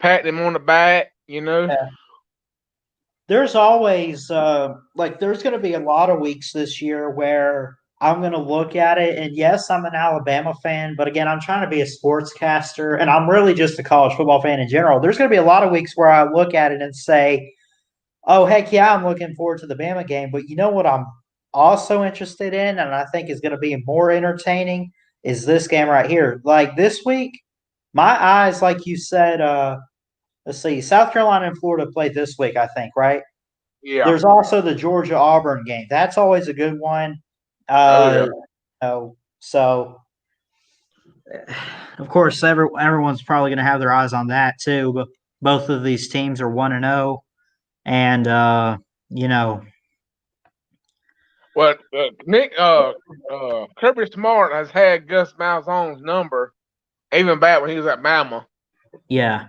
patting him on the back, Yeah. There's always there's going to be a lot of weeks this year where I'm going to look at it, and yes, I'm an Alabama fan, but again, I'm trying to be a sportscaster, and I'm really just a college football fan in general. There's going to be a lot of weeks where I look at it and say, oh, heck yeah, I'm looking forward to the Bama game, but you know what I'm also interested in, and I think is going to be more entertaining, is this game right here. Like this week, my eyes, like you said, let's see, South Carolina and Florida played this week, I think, right? Yeah. There's also the Georgia-Auburn game. That's always a good one. So, of course, everyone's probably going to have their eyes on that too. But both of these teams are 1-0, and Well, Nick Kirby Smart has had Gus Malzahn's number even back when he was at Bama. Yeah.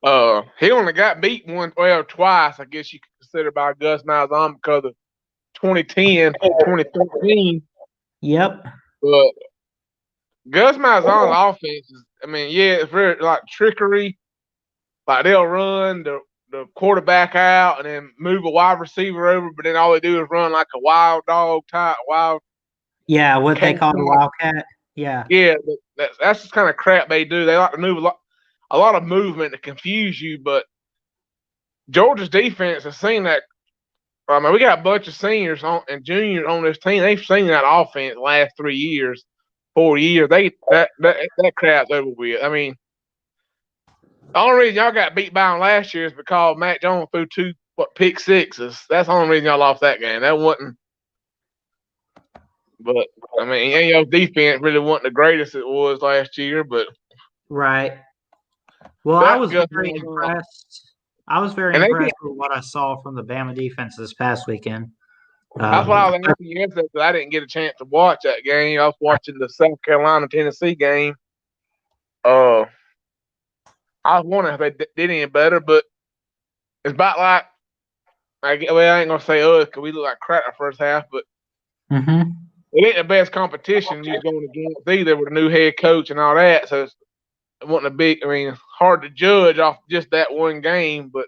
He only got beat twice, I guess you could consider, by Gus Malzahn because of 2010, 2013. Yep. But Gus Malzahn's offense is, it's very like trickery. Like they'll run the quarterback out and then move a wide receiver over, but then all they do is run like a wild dog type, Yeah, what they call the wildcat. Yeah. Yeah, that's just kind of crap they do. They like to move a lot of movement to confuse you, but Georgia's defense has seen that. We got a bunch of seniors and juniors on this team. They've seen that offense the last 3 years, 4 years. That crap's over with. The only reason y'all got beat by them last year is because Matt Jones threw 2 pick sixes. That's the only reason y'all lost that game. That wasn't. But your defense really wasn't the greatest it was last year. But right. Well, I was very impressed. I was very impressed with what I saw from the Bama defense this past weekend. That's what I was asking you yesterday, because I didn't get a chance to watch that game. I was watching the South Carolina-Tennessee game. I was wondering if they did any better, but it's about like I ain't gonna say because we look like crap the first half, but it ain't the best competition you're going against either with a new head coach and all that. So it wasn't a big. Hard to judge off just that one game, but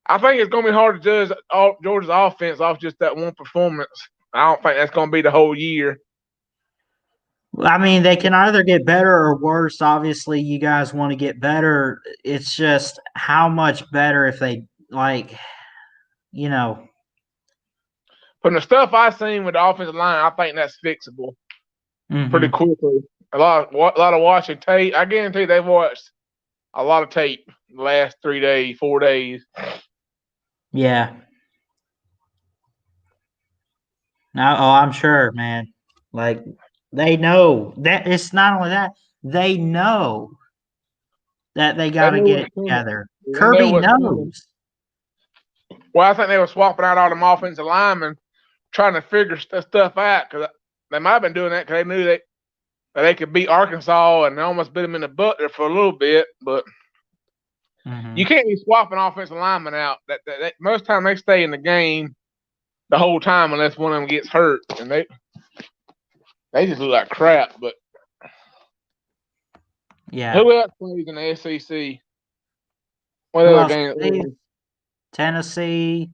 I think it's gonna be hard to judge Georgia's offense off just that one performance. I don't think that's gonna be the whole year. They can either get better or worse. Obviously, you guys want to get better. It's just how much better if they From the stuff I've seen with the offensive line, I think that's fixable pretty quickly. A lot of watching tape. I guarantee they've watched a lot of tape the last 3 days, 4 days. Yeah. I'm sure, man. They know that it's not only that, they know that they got to get it together. Kirby knows. Well, I think they were swapping out all them offensive linemen, trying to figure stuff out, because they might have been doing that because they knew they could beat Arkansas, and they almost beat them in the butt there for a little bit. But you can't be swapping offensive linemen out. That most time they stay in the game the whole time unless one of them gets hurt, and they just look like crap. But who else plays in the SEC? What other games? Tennessee,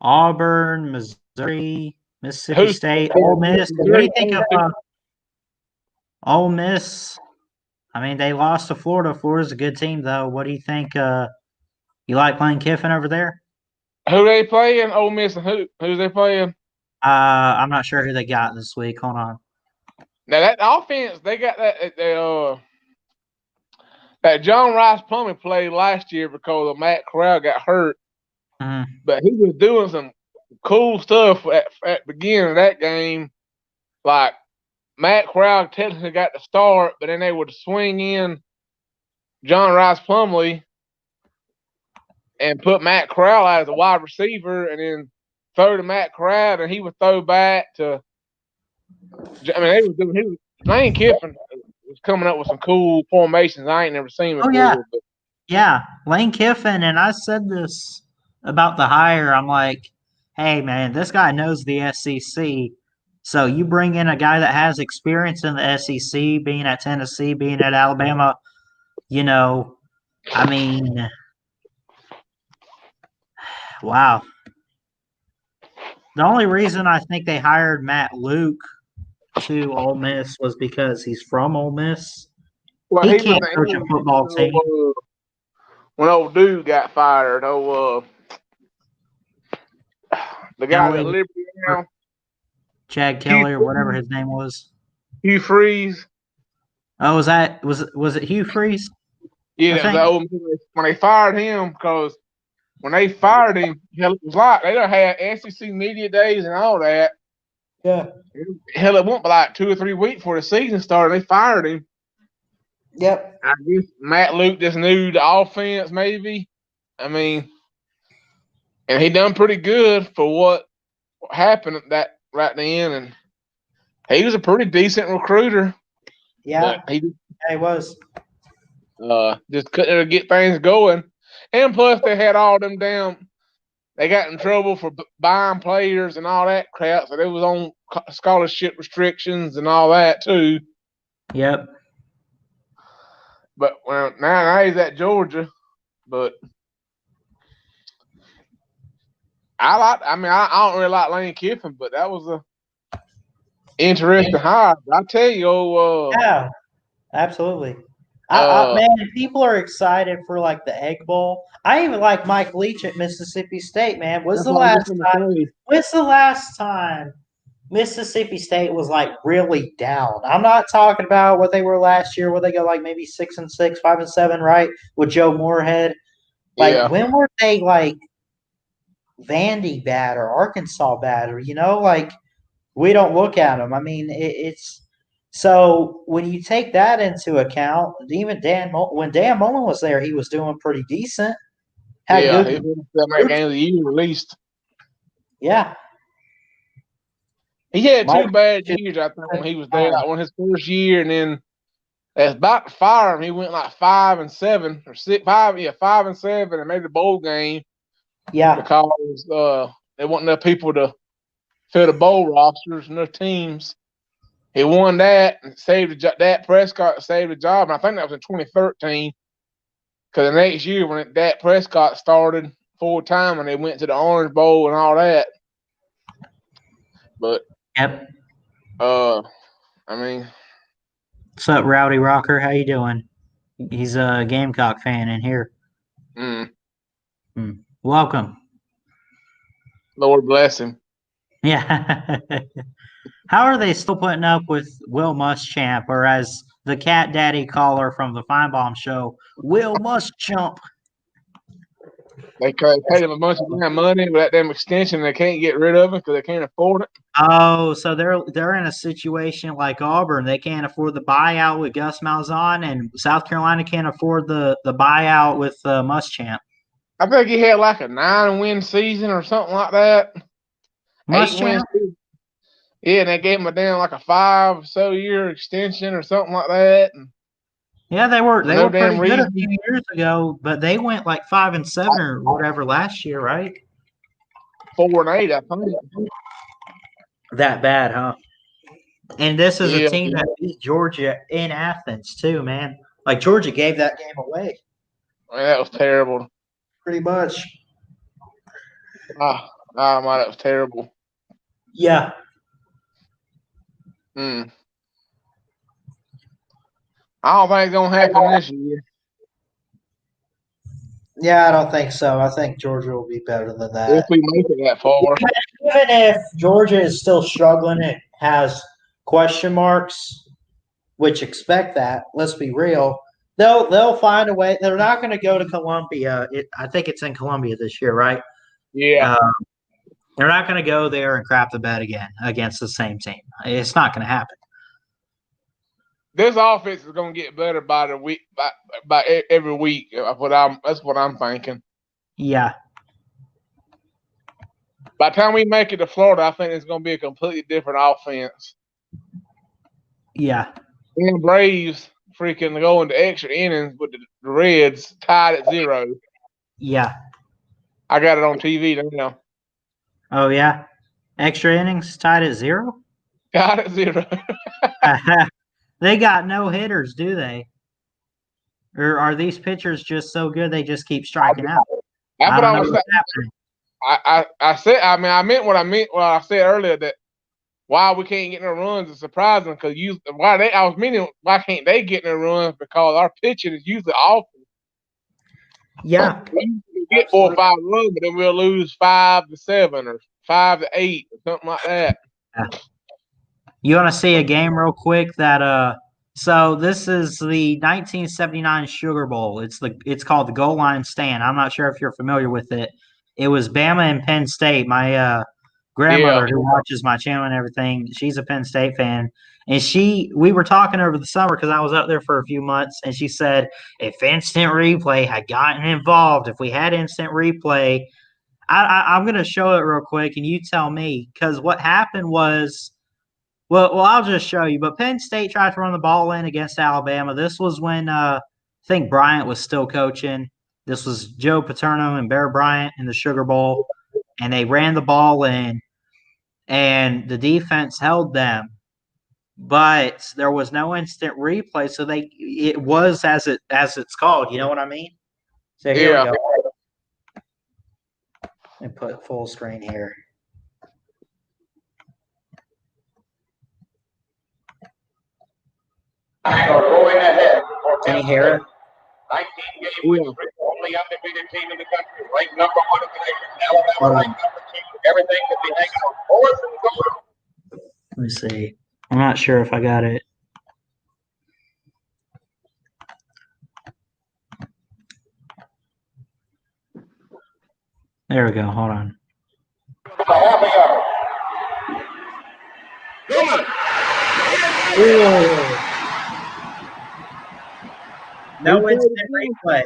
Auburn, Missouri, Mississippi State, Ole Miss. What do you think of Ole Miss? I mean, they lost to Florida. Florida's a good team, though. What do you think? You like Lane Kiffin over there? Who they playing? Ole Miss and who's they playing? I'm not sure who they got this week. Hold on. Now that offense, they got that John Rice Plumlee played last year because Matt Corral got hurt. But he was doing some cool stuff at the beginning of that game. Like Matt Corral technically got the start, but then they would swing in John Rice Plumlee and put Matt Corral as a wide receiver, and then throw to Matt Corral, and he would throw back to. I mean, Lane Kiffin was coming up with some cool formations I ain't never seen before. Yeah, Lane Kiffin, and I said this about the hire. I'm like, hey man, this guy knows the SEC. So you bring in a guy that has experience in the SEC, being at Tennessee, being at Alabama. I mean, wow. The only reason I think they hired Matt Luke to Ole Miss was because he's from Ole Miss. Well, he can't coach a football team. When old dude got fired, the guy that Liberty now, Chad Kelly or whatever his name was. Hugh Freeze. Oh, was it Hugh Freeze? Yeah, when they fired him, because when they fired him, it was like they done had SEC media days and all that. Yeah. Hell, it went like 2 or 3 weeks before the season started. They fired him. Yep. I guess Matt Luke just knew the offense, maybe. I mean, and he done pretty good for what happened at that right then, and he was a pretty decent recruiter. Yeah, he was. Just couldn't get things going, and plus they had all them they got in trouble for buying players and all that crap, so they was on scholarship restrictions and all that too. Yep. But now he's at Georgia, but I don't really like Lane Kiffin, but that was a interesting hire. I tell you, yeah, absolutely. Man, people are excited for like the Egg Bowl. I even like Mike Leach at Mississippi State. Man, when's the last time Mississippi State was like really down? I'm not talking about what they were last year, where they go like maybe 6-6, 5-7, right? With Joe Moorhead. Like when were they like Vandy bad or Arkansas bad, or like we don't look at them. I mean, it's so when you take that into account, even when Dan Mullen was there, he was doing pretty decent. He was that game of the year at least. Yeah. He had 2 bad years, I think, when he was there. Like, on his first year, and then as about to fire him, he went like 5-7 or 5-7, and made the bowl game. Yeah, because there wasn't enough people to fill the bowl rosters and their teams. He won that and Dak Prescott saved the job, and I think that was in 2013. Because the next year, when Dak Prescott started full time, and they went to the Orange Bowl and all that. But yep. I mean, what's up, Rowdy Rocker? How you doing? He's a Gamecock fan in here. Welcome. Lord bless him. Yeah. How are they still putting up with Will Muschamp, or as the Cat Daddy caller from the Feinbaum show, Will Muschamp? They pay them a bunch of money with that damn extension. They can't get rid of it because they can't afford it. Oh, so they're in a situation like Auburn. They can't afford the buyout with Gus Malzahn, and South Carolina can't afford the buyout with Muschamp. I think he had like a 9-win season or something like that. Muschamp? Yeah, and they gave him a damn like a 5 or so year extension or something like that. And Yeah, they were no pretty damn good a reason. few years ago, but they went like 5-7 or whatever last year, right? 4-8, I think. That bad, huh? And this is a Yeah, team that beat Georgia in Athens too, man. Like Georgia gave that game away. man, that was terrible. Pretty much. Ah, my, that was terrible. Yeah. I don't think it's gonna happen this year. Yeah, I don't think so. I think Georgia will be better than that. If we make it that far. Even if Georgia is still struggling, it has question marks, which expect that. Let's be real. They'll find a way. They're not going to go to Columbia. I think it's in Columbia this year, right? Yeah. They're not going to go there and crap the bed again against the same team. It's not going to happen. This offense is gonna get better by the week, by every week. That's what I'm thinking. Yeah. By the time we make it to Florida, I think it's gonna be a completely different offense. Yeah. And Braves freaking go into extra innings with the Reds tied at 0. Yeah. I got it on TV now. Oh yeah. Extra innings tied at 0. Got it 0. They got no hitters, do they? Or are these pitchers just so good they just keep striking out? That's I what don't I know was what's saying. happening. I said. I mean, I meant what I said earlier, that why we can't get no runs is surprising, because I was meaning why can't they get no runs, because our pitching is usually awful. Yeah. We get 4 or 5 runs, but then we'll lose 5-7 or 5-8 or something like that. Yeah. You want to see a game real quick that so this is the 1979 Sugar Bowl. It's called the Goal Line Stand. I'm not sure if you're familiar with it. It was Bama and Penn State. My grandmother, who watches my channel and everything, she's a Penn State fan. And we were talking over the summer because I was up there for a few months, and she said if instant replay had gotten involved, if we had instant replay, I'm going to show it real quick, and you tell me, because what happened was, well, I'll just show you. But Penn State tried to run the ball in against Alabama. This was when I think Bryant was still coaching. This was Joe Paterno and Bear Bryant in the Sugar Bowl, and they ran the ball in, and the defense held them. But there was no instant replay, so it was as it's called. You know what I mean? So here we go. And put full screen here. Going ahead. Can you hear it? 19 game win streak, only undefeated team in the country, ranked #1 in the nation. Alabama ranked #2. Everything could be hanging on 4th and goal. Let me see. I'm not sure if I got it. There we go. Hold on. It's a half a yard. No instant replay.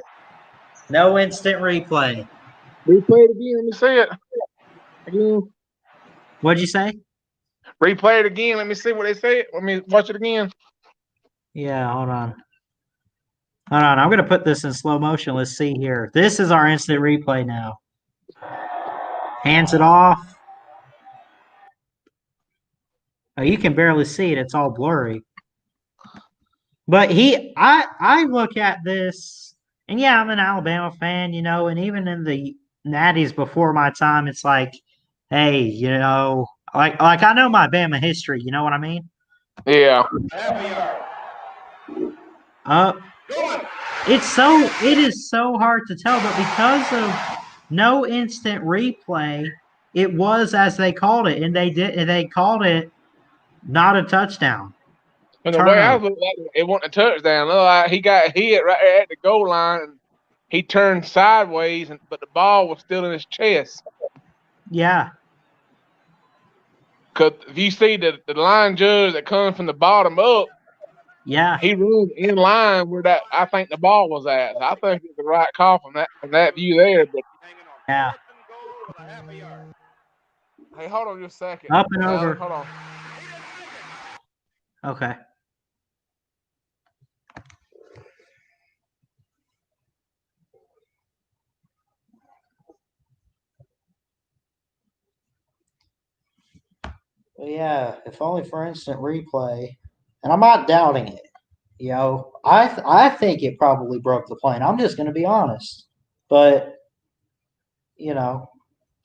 No instant replay. Replay it again. Let me see it again. What'd you say? Replay it again. Let me see what they say. Let me watch it again. Yeah, hold on. Hold on. I'm going to put this in slow motion. Let's see here. This is our instant replay now. Hands it off. Oh, you can barely see it. It's all blurry. But I look at this, and yeah, I'm an Alabama fan, and even in the Natties before my time, it's like, hey, like I know my Bama history. You know what I mean? Yeah. It is so hard to tell, but because of no instant replay, it was as they called it, and they called it not a touchdown. And the way I looked at it wasn't a touchdown. Like he got hit right there at the goal line, and he turned sideways, but the ball was still in his chest. Yeah. Because if you see the line judge that comes from the bottom up, yeah, he runs in line where I think the ball was at. So I think it's the right call from that view there. But yeah. Hey, hold on just a second. Up and over. Hold on. Okay. Well, yeah, if only for instant replay. And I'm not doubting it. I think it probably broke the plane. I'm just going to be honest. But,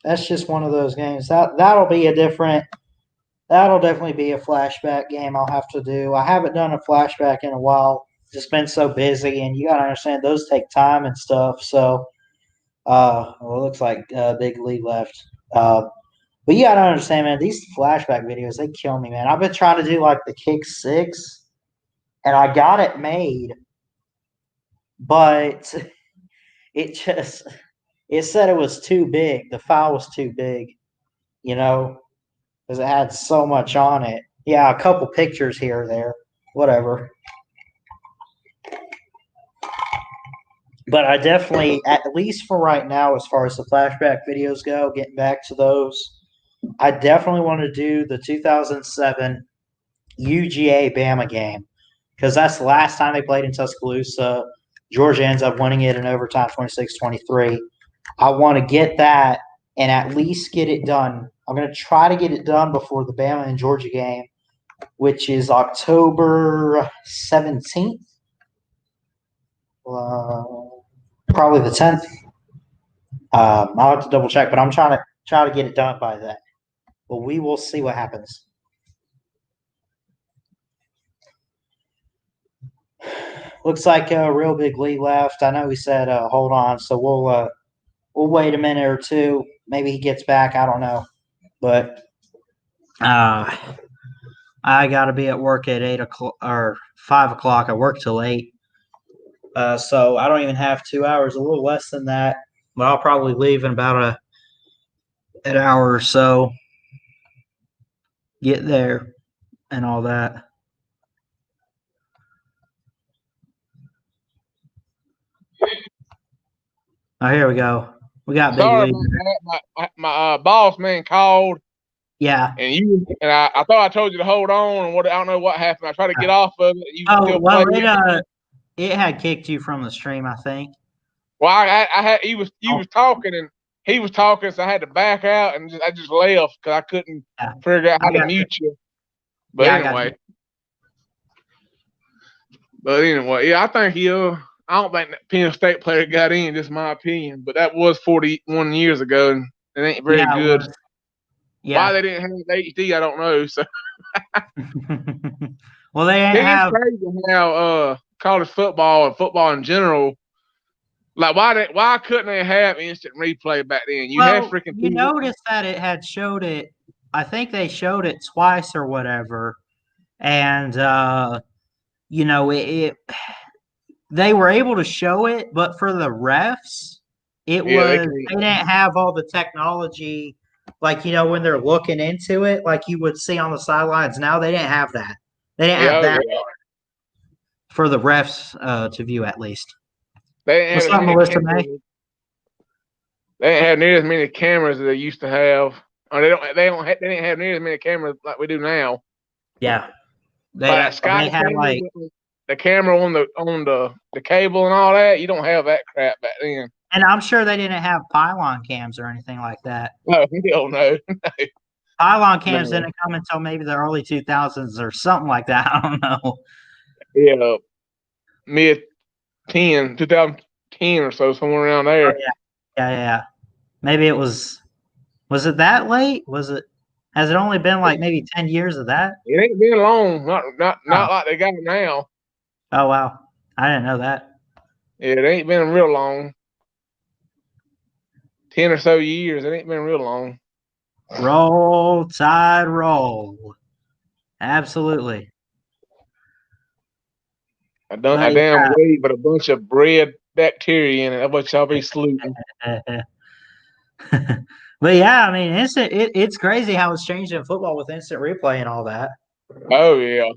that's just one of those games. That'll be a different. That'll definitely be a flashback game I'll have to do. I haven't done a flashback in a while. Just been so busy, and you got to understand those take time and stuff. So, it looks like Big Lee left. But you got to understand, man, these flashback videos, they kill me, man. I've been trying to do like the kick six, and I got it made, but it just it said it was too big. The file was too big, because it had so much on it. Yeah, a couple pictures here or there, whatever. But I definitely, at least for right now, as far as the flashback videos go, getting back to those, I definitely want to do the 2007 UGA Bama game because that's the last time they played in Tuscaloosa. Georgia ends up winning it in overtime 26-23. I want to get that and at least get it done. I'm going to try to get it done before the Bama and Georgia game, which is October 17th. Probably the 10th. I'll have to double check, but I'm trying to get it done by then. But we will see what happens. Looks like a real big lead left. I know he said hold on, so we'll wait a minute or two. Maybe he gets back. I don't know, but I got to be at work at 8 o'clock or 5 o'clock. I work till 8, so I don't even have 2 hours. A little less than that, but I'll probably leave in about an hour or so. Get there and all that. Oh, here we go. We got Big Sorry League. about that. My boss man called. Yeah. And I thought I told you to hold on, and I don't know what happened. I tried to get off of it. You Oh still well, play it had kicked you from the stream, I think. Well, I had he was talking and he was talking, so I had to back out and I just left because I couldn't figure out how to mute you. But anyway, yeah, I think I don't think that Penn State player got in. Just my opinion, but that was 41 years ago, and it ain't very good. Why they didn't have HD, I don't know. So, well, they have crazy how college football and football in general. Like why couldn't they have instant replay back then? You noticed that it had showed it. I think they showed it twice or whatever, and they were able to show it, but for the refs, they didn't have all the technology. Like when they're looking into it, like you would see on the sidelines. Now they didn't have that. They didn't have that for the refs to view at least. They didn't have near as many cameras as they used to have. Or they didn't have near as many cameras like we do now. Yeah. They had like the camera on the cable and all that. You don't have that crap back then. And I'm sure they didn't have pylon cams or anything like that. No, hell no. Pylon cams didn't come until maybe the early 2000s or something like that. I don't know. Yeah. Mid-10, 2010 or so, somewhere around there. Oh, yeah. Maybe it was it that late? Has it only been like maybe 10 years of that? It ain't been long. Not like they got it now. Oh, wow. I didn't know that. Yeah, it ain't been real long. 10 or so years. It ain't been real long. Roll, Tide, roll. Absolutely. I done a damn wave with a bunch of bred bacteria in it. That's what y'all be sleuthing. But yeah, I mean, it's crazy how it's changed in football with instant replay and all that. Oh yeah.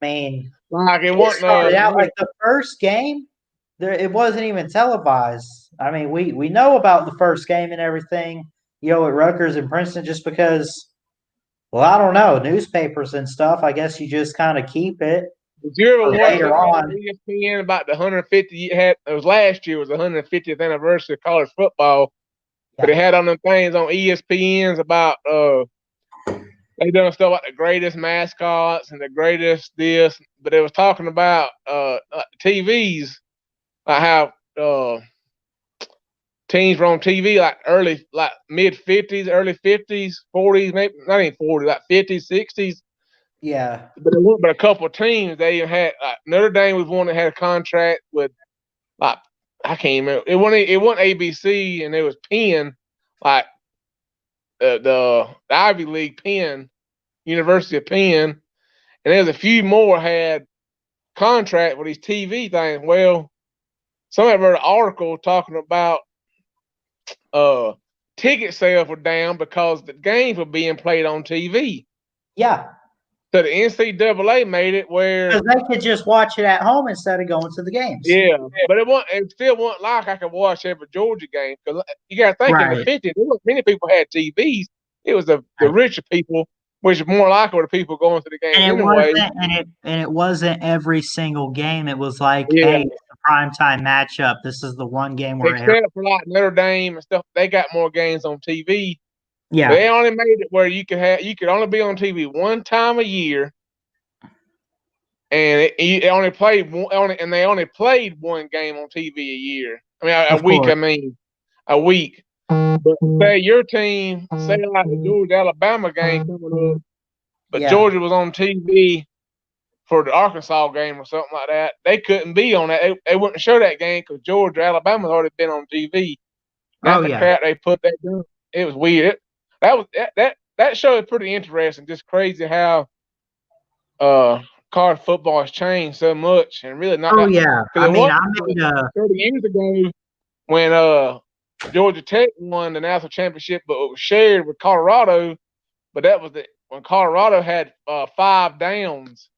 I mean, like it started out like the first game. It wasn't even televised. I mean, we know about the first game and everything, at Rutgers and Princeton, just because Well, I don't know. Newspapers and stuff, I guess you just kind of keep it. Did you ever watch Later that on. ESPN about the 150? It was last year. Was the 150th anniversary of college football, but it had on them things on ESPNs about they done stuff like the greatest mascots and the greatest this, but it was talking about TVs, like how teams were on TV like mid 50s, early 50s, 40s, maybe not even 40s, like 50s, 60s. Yeah. But a couple of teams they even had like Notre Dame was one that had a contract with like I can't remember. It wasn't ABC and it was Penn, like the Ivy League Penn, University of Penn, and there's a few more had contract with these TV things. Well, somebody wrote an article talking about ticket sales were down because the games were being played on TV. Yeah. So the NCAA made it where Because they could just watch it at home instead of going to the games. yeah, but it still wasn't like I could watch every Georgia game because you got to think in the 50s, there wasn't many people had TVs. It was the richer people, which is more likely the people going to the game anyway. And it wasn't every single game. It was like, hey, it's a primetime matchup. This is the one game where except for like Notre Dame and stuff, they got more games on TV. Yeah. But they only made it where you could only be on TV one time a year. And it only played and they only played one game on TV a year. I mean, a week. Course. I mean, a week. But say your team, say like the Georgia Alabama game coming up, but Georgia was on TV for the Arkansas game or something like that. They couldn't be on that. They wouldn't show that game because Georgia Alabama's already been on TV. That's the crap they put that down. It was weird. That show is pretty interesting. Just crazy how college football has changed so much, and really not. Oh yeah, I mean, I made 30 years ago when Georgia Tech won the national championship, but it was shared with Colorado. But that was when Colorado had 5 downs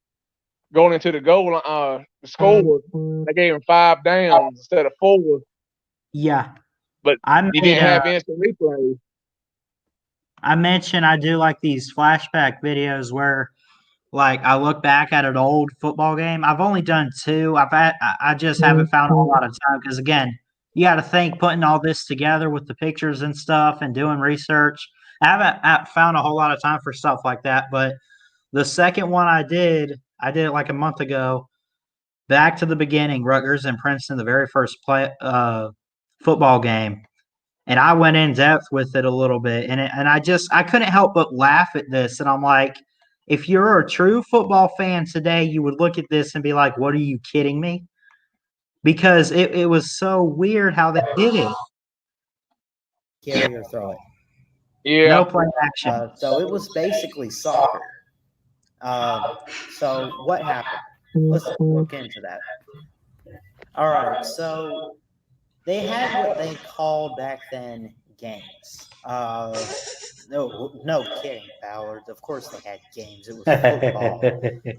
going into the goal line. The score they gave them 5 downs instead of 4. Yeah, but you didn't have instant replay. I mentioned I do like these flashback videos where, like, I look back at an old football game. I've only done 2. I just haven't found a whole lot of time because, again, you got to think putting all this together with the pictures and stuff and doing research. I haven't found a whole lot of time for stuff like that. But the second one I did it like a month ago. Back to the beginning, Rutgers and Princeton, the very first football game. And I went in depth with it a little bit, and I couldn't help but laugh at this. And I'm like, if you're a true football fan today, you would look at this and be like, "What are you kidding me?" Because it was so weird how they did it. Carry or throw it. Yeah. No play action. So it was basically soccer. So what happened? Let's look into that. All right. So they had what they called back then games. No kidding, Ballard. Of course they had games. It was football.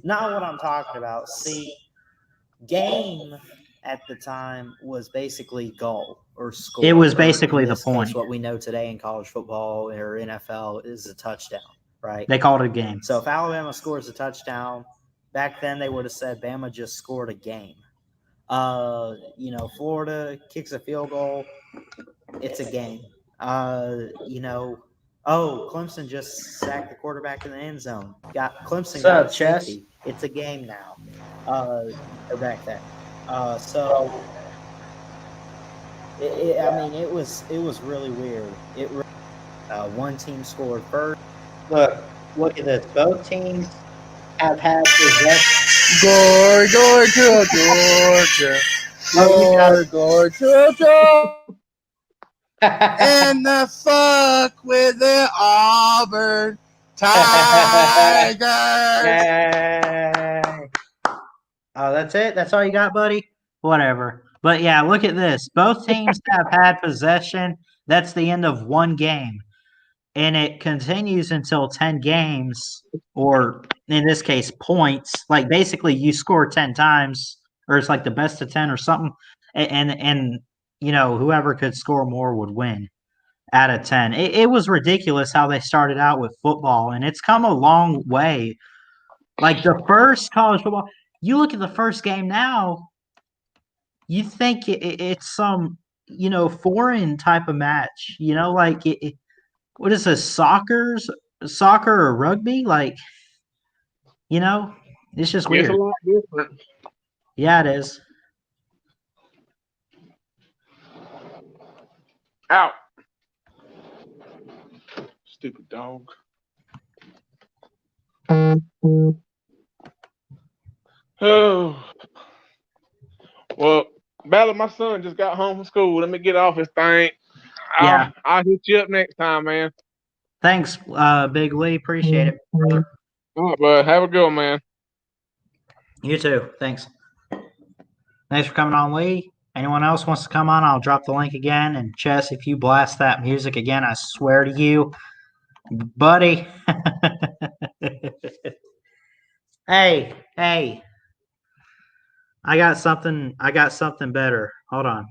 Not what I'm talking about. See, game at the time was basically goal or score. It was basically the point. Case, what we know today in college football or NFL is a touchdown, right? They called it a game. So if Alabama scores a touchdown, back then they would have said Bama just scored a game. Florida kicks a field goal, it's a game. Clemson just sacked the quarterback in the end zone. Clemson got a safety. It's a game now. Or back then. It was really weird. One team scored first. Look at this. Both teams have had possession. Georgia. And the fuck with the Auburn Tigers. Oh, that's it? That's all you got, buddy? Whatever. But yeah, look at this. Both teams have had possession. That's the end of one game. And it continues until 10 games, or in this case, points. Like, basically, you score 10 times, or it's like the best of 10 or something. And whoever could score more would win. out of 10. It was ridiculous how they started out with football, and it's come a long way. Like the first college football, you look at the first game now, you think it's some foreign type of match. Like what is this, soccer or rugby? Like it's just It's a weird. lot different. Yeah, it is. Out. Stupid dog. Oh. Well, Ballard, my son just got home from school. Let me get off his thing. Yeah. I'll hit you up next time, man. Thanks, Big Lee. Appreciate it, brother. All right, bud. Have a good one, man. You too. Thanks. Thanks for coming on, Lee. Anyone else wants to come on, I'll drop the link again. And Chess, if you blast that music again, I swear to you, buddy. Hey. I got something better. Hold on.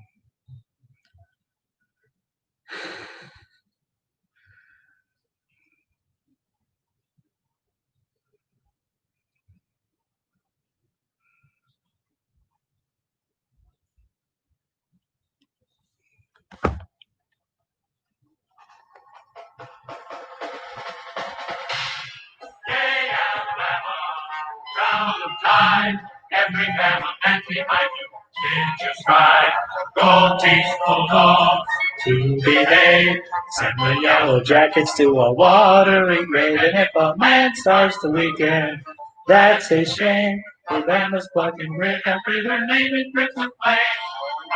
Every man behind you, did you stride? Go teach the dogs to behave. Send the yellow jackets to a watery grave. And if a man starts to weaken, that's a shame. For them is plucking grit after their name is bricks and flame.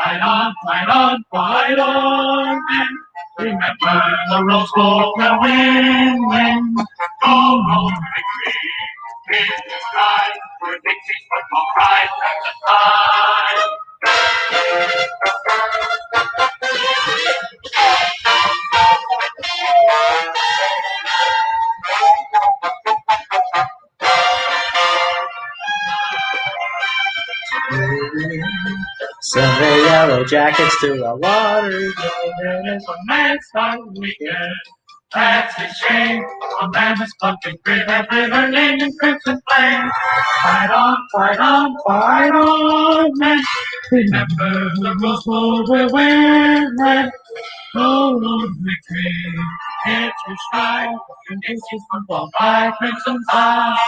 Fight on, fight on, fight on, men. Remember the Rose Bowl will win. Go, go, victory. Here's the stride for Dixie's football pride. Send the yellow jackets to a watery grave. And if a man starts to weaken, That's a shame. A man is pumping grit every their name in crimson flame. Fight on, fight on, fight on, men. Remember the Rose Bowl will win. Men. Go on victory. It's your stride. And Dixie's football by crimson tide.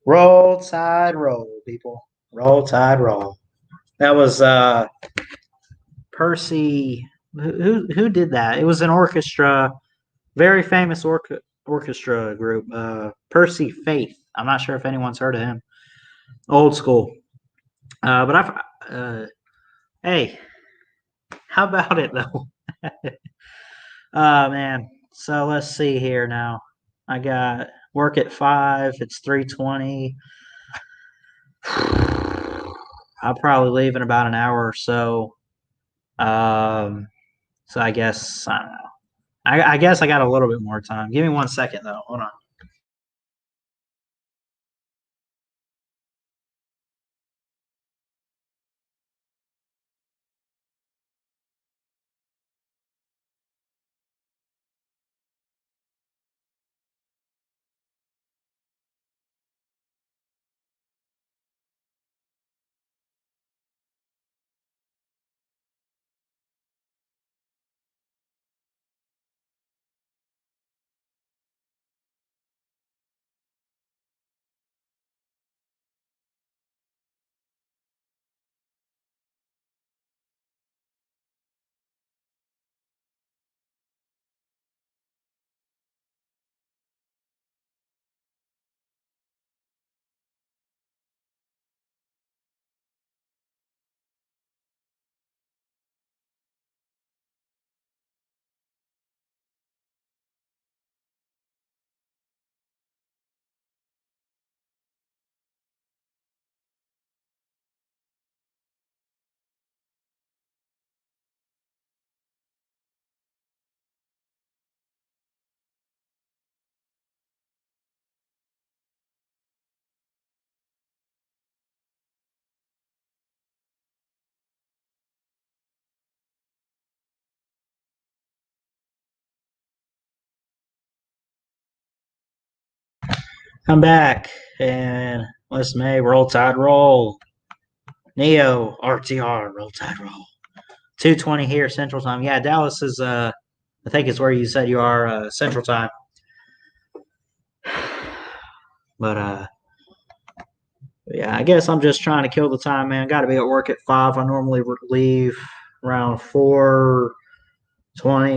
Roll Tide roll, people. Roll Tide roll. That was Percy. Who did that? It was an orchestra, very famous orchestra group. Percy Faith. I'm not sure if anyone's heard of him. Old school. But hey, how about it though? Man. So let's see here now. I got work at 5. It's 3:20. I'll probably leave in about an hour or so. So I guess I don't know. I guess I got a little bit more time. Give me 1 second though. Hold on. I'm back, and listen, hey, roll tide roll. Neo, RTR, roll tide roll. 2:20 here, Central Time. Yeah, Dallas is, I think it's where you said you are, Central Time. But, yeah, I guess I'm just trying to kill the time, man. Got to be at work at 5. I normally leave around 4:20,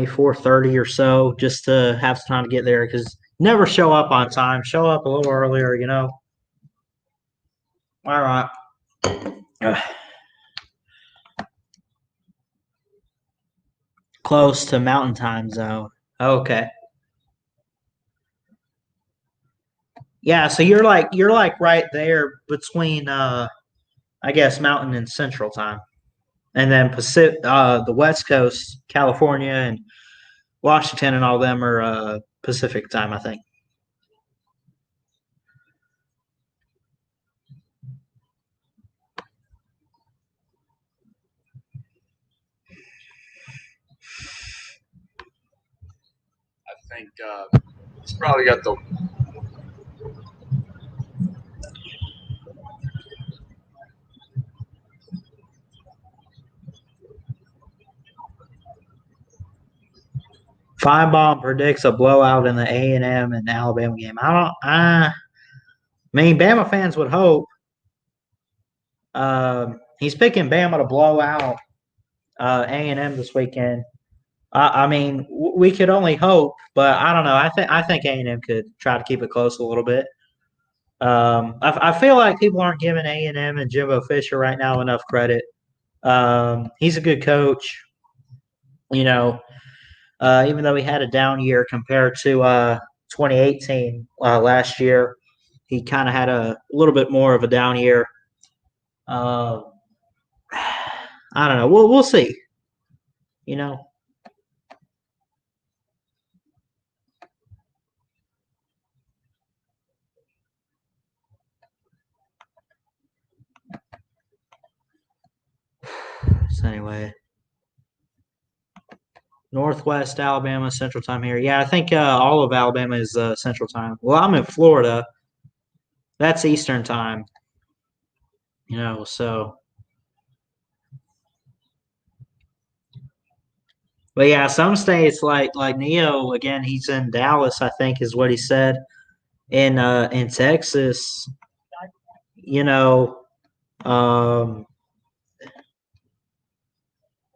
4:30 or so, just to have some time to get there, because never show up on time. Show up a little earlier, you know. All right. Close to Mountain Time Zone. Okay. Yeah, so you're like right there between I guess Mountain and Central Time. And then Pacific the West Coast, California and Washington and all them are Pacific Time, I think. I think it's probably got the Feinbaum predicts a blowout in the A&M and Alabama game. I mean, Bama fans would hope. He's picking Bama to blow out A&M this weekend. I mean, we could only hope, but I don't know. I think A&M could try to keep it close a little bit. I feel like people aren't giving A&M and Jimbo Fisher right now enough credit. He's a good coach. You know, even though he had a down year compared to 2018 last year, he kind of had a little bit more of a down year. I don't know. We'll see. You know. So anyway, Northwest Alabama Central Time here. Yeah, I think all of Alabama is Central Time. Well, I'm in Florida. That's Eastern Time. You know, so. But yeah, some states like Neo again. He's in Dallas, I think, is what he said. In Texas, you know,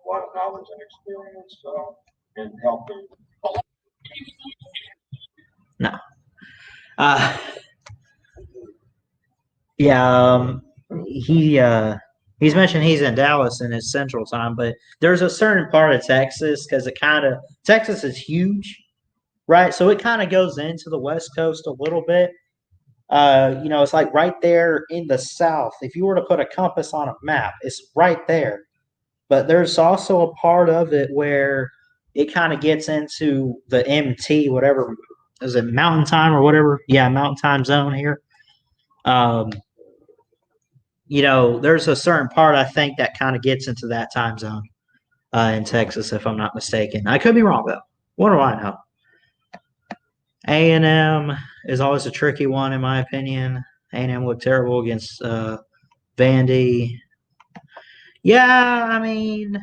What knowledge and experience in helping. no, yeah, he's mentioned he's in Dallas and it's Central Time, but there's a certain part of Texas because Texas is huge, right? So it kind of goes into the West Coast a little bit. You know, it's like right there in the South. If you were to put a compass on a map, it's right there. But there's also a part of it where it kind of gets into the MT, whatever is it, Mountain Time or whatever? Yeah, Mountain Time Zone here. You know, there's a certain part I think that kind of gets into that time zone in Texas, if I'm not mistaken. I could be wrong though. What do I know? A&M is always a tricky one, in my opinion. A&M looked terrible against Vandy. Yeah, I mean,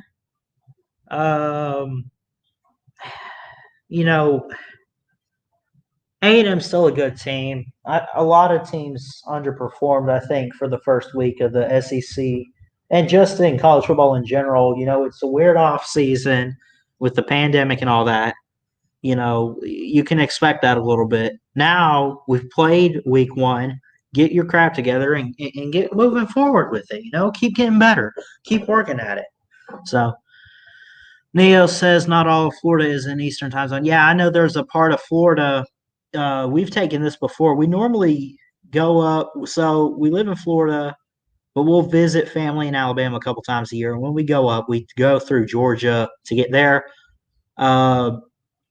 you know, A&M's still a good team. A lot of teams underperformed, I think, for the first week of the SEC and just in college football in general. You know, it's a weird off season with the pandemic and all that. You know, you can expect that a little bit. Now we've played week 1. Get your crap together and get moving forward with it. You know, keep getting better. Keep working at it. So Neo says not all of Florida is in Eastern time zone. Yeah, I know there's a part of Florida. We've taken this before. We normally go up. So we live in Florida, but we'll visit family in Alabama a couple times a year. And when we go up, we go through Georgia to get there.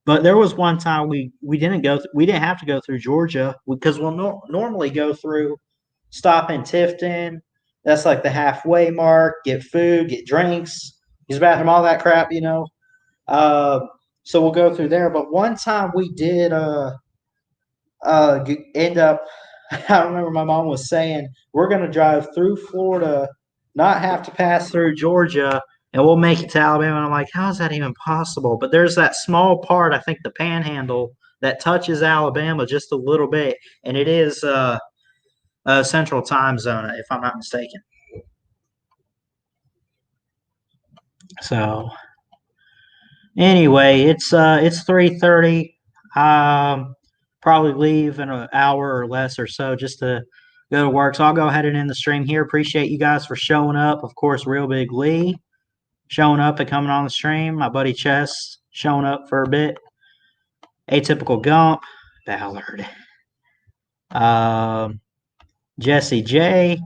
But there was one time we didn't go. We didn't have to go through Georgia because we'll normally go through, stop in Tifton. That's like the halfway mark. Get food, get drinks, use the bathroom, all that crap, you know. So we'll go through there. But one time we did end up. I remember my mom was saying we're going to drive through Florida, not have to pass through Georgia, and we'll make it to Alabama. And I'm like, how is that even possible? But there's that small part, I think, the Panhandle that touches Alabama just a little bit, and it is a Central Time Zone, if I'm not mistaken. So anyway, it's 3:30. Probably leave in an hour or less or so just to go to work. So I'll go ahead and end the stream here. Appreciate you guys for showing up. Of course, Real Big Lee showing up and coming on the stream. My buddy Chess showing up for a bit. Atypical Gump, Ballard, Jesse J,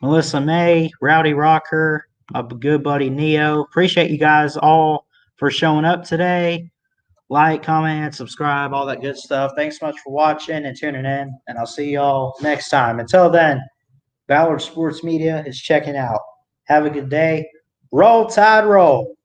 Melissa May, Rowdy Rocker, my good buddy Neo. Appreciate you guys all for showing up today. Like, comment, subscribe, all that good stuff. Thanks so much for watching and tuning in, and I'll see y'all next time. Until then, Ballard Sports Media is checking out. Have a good day. Roll Tide Roll.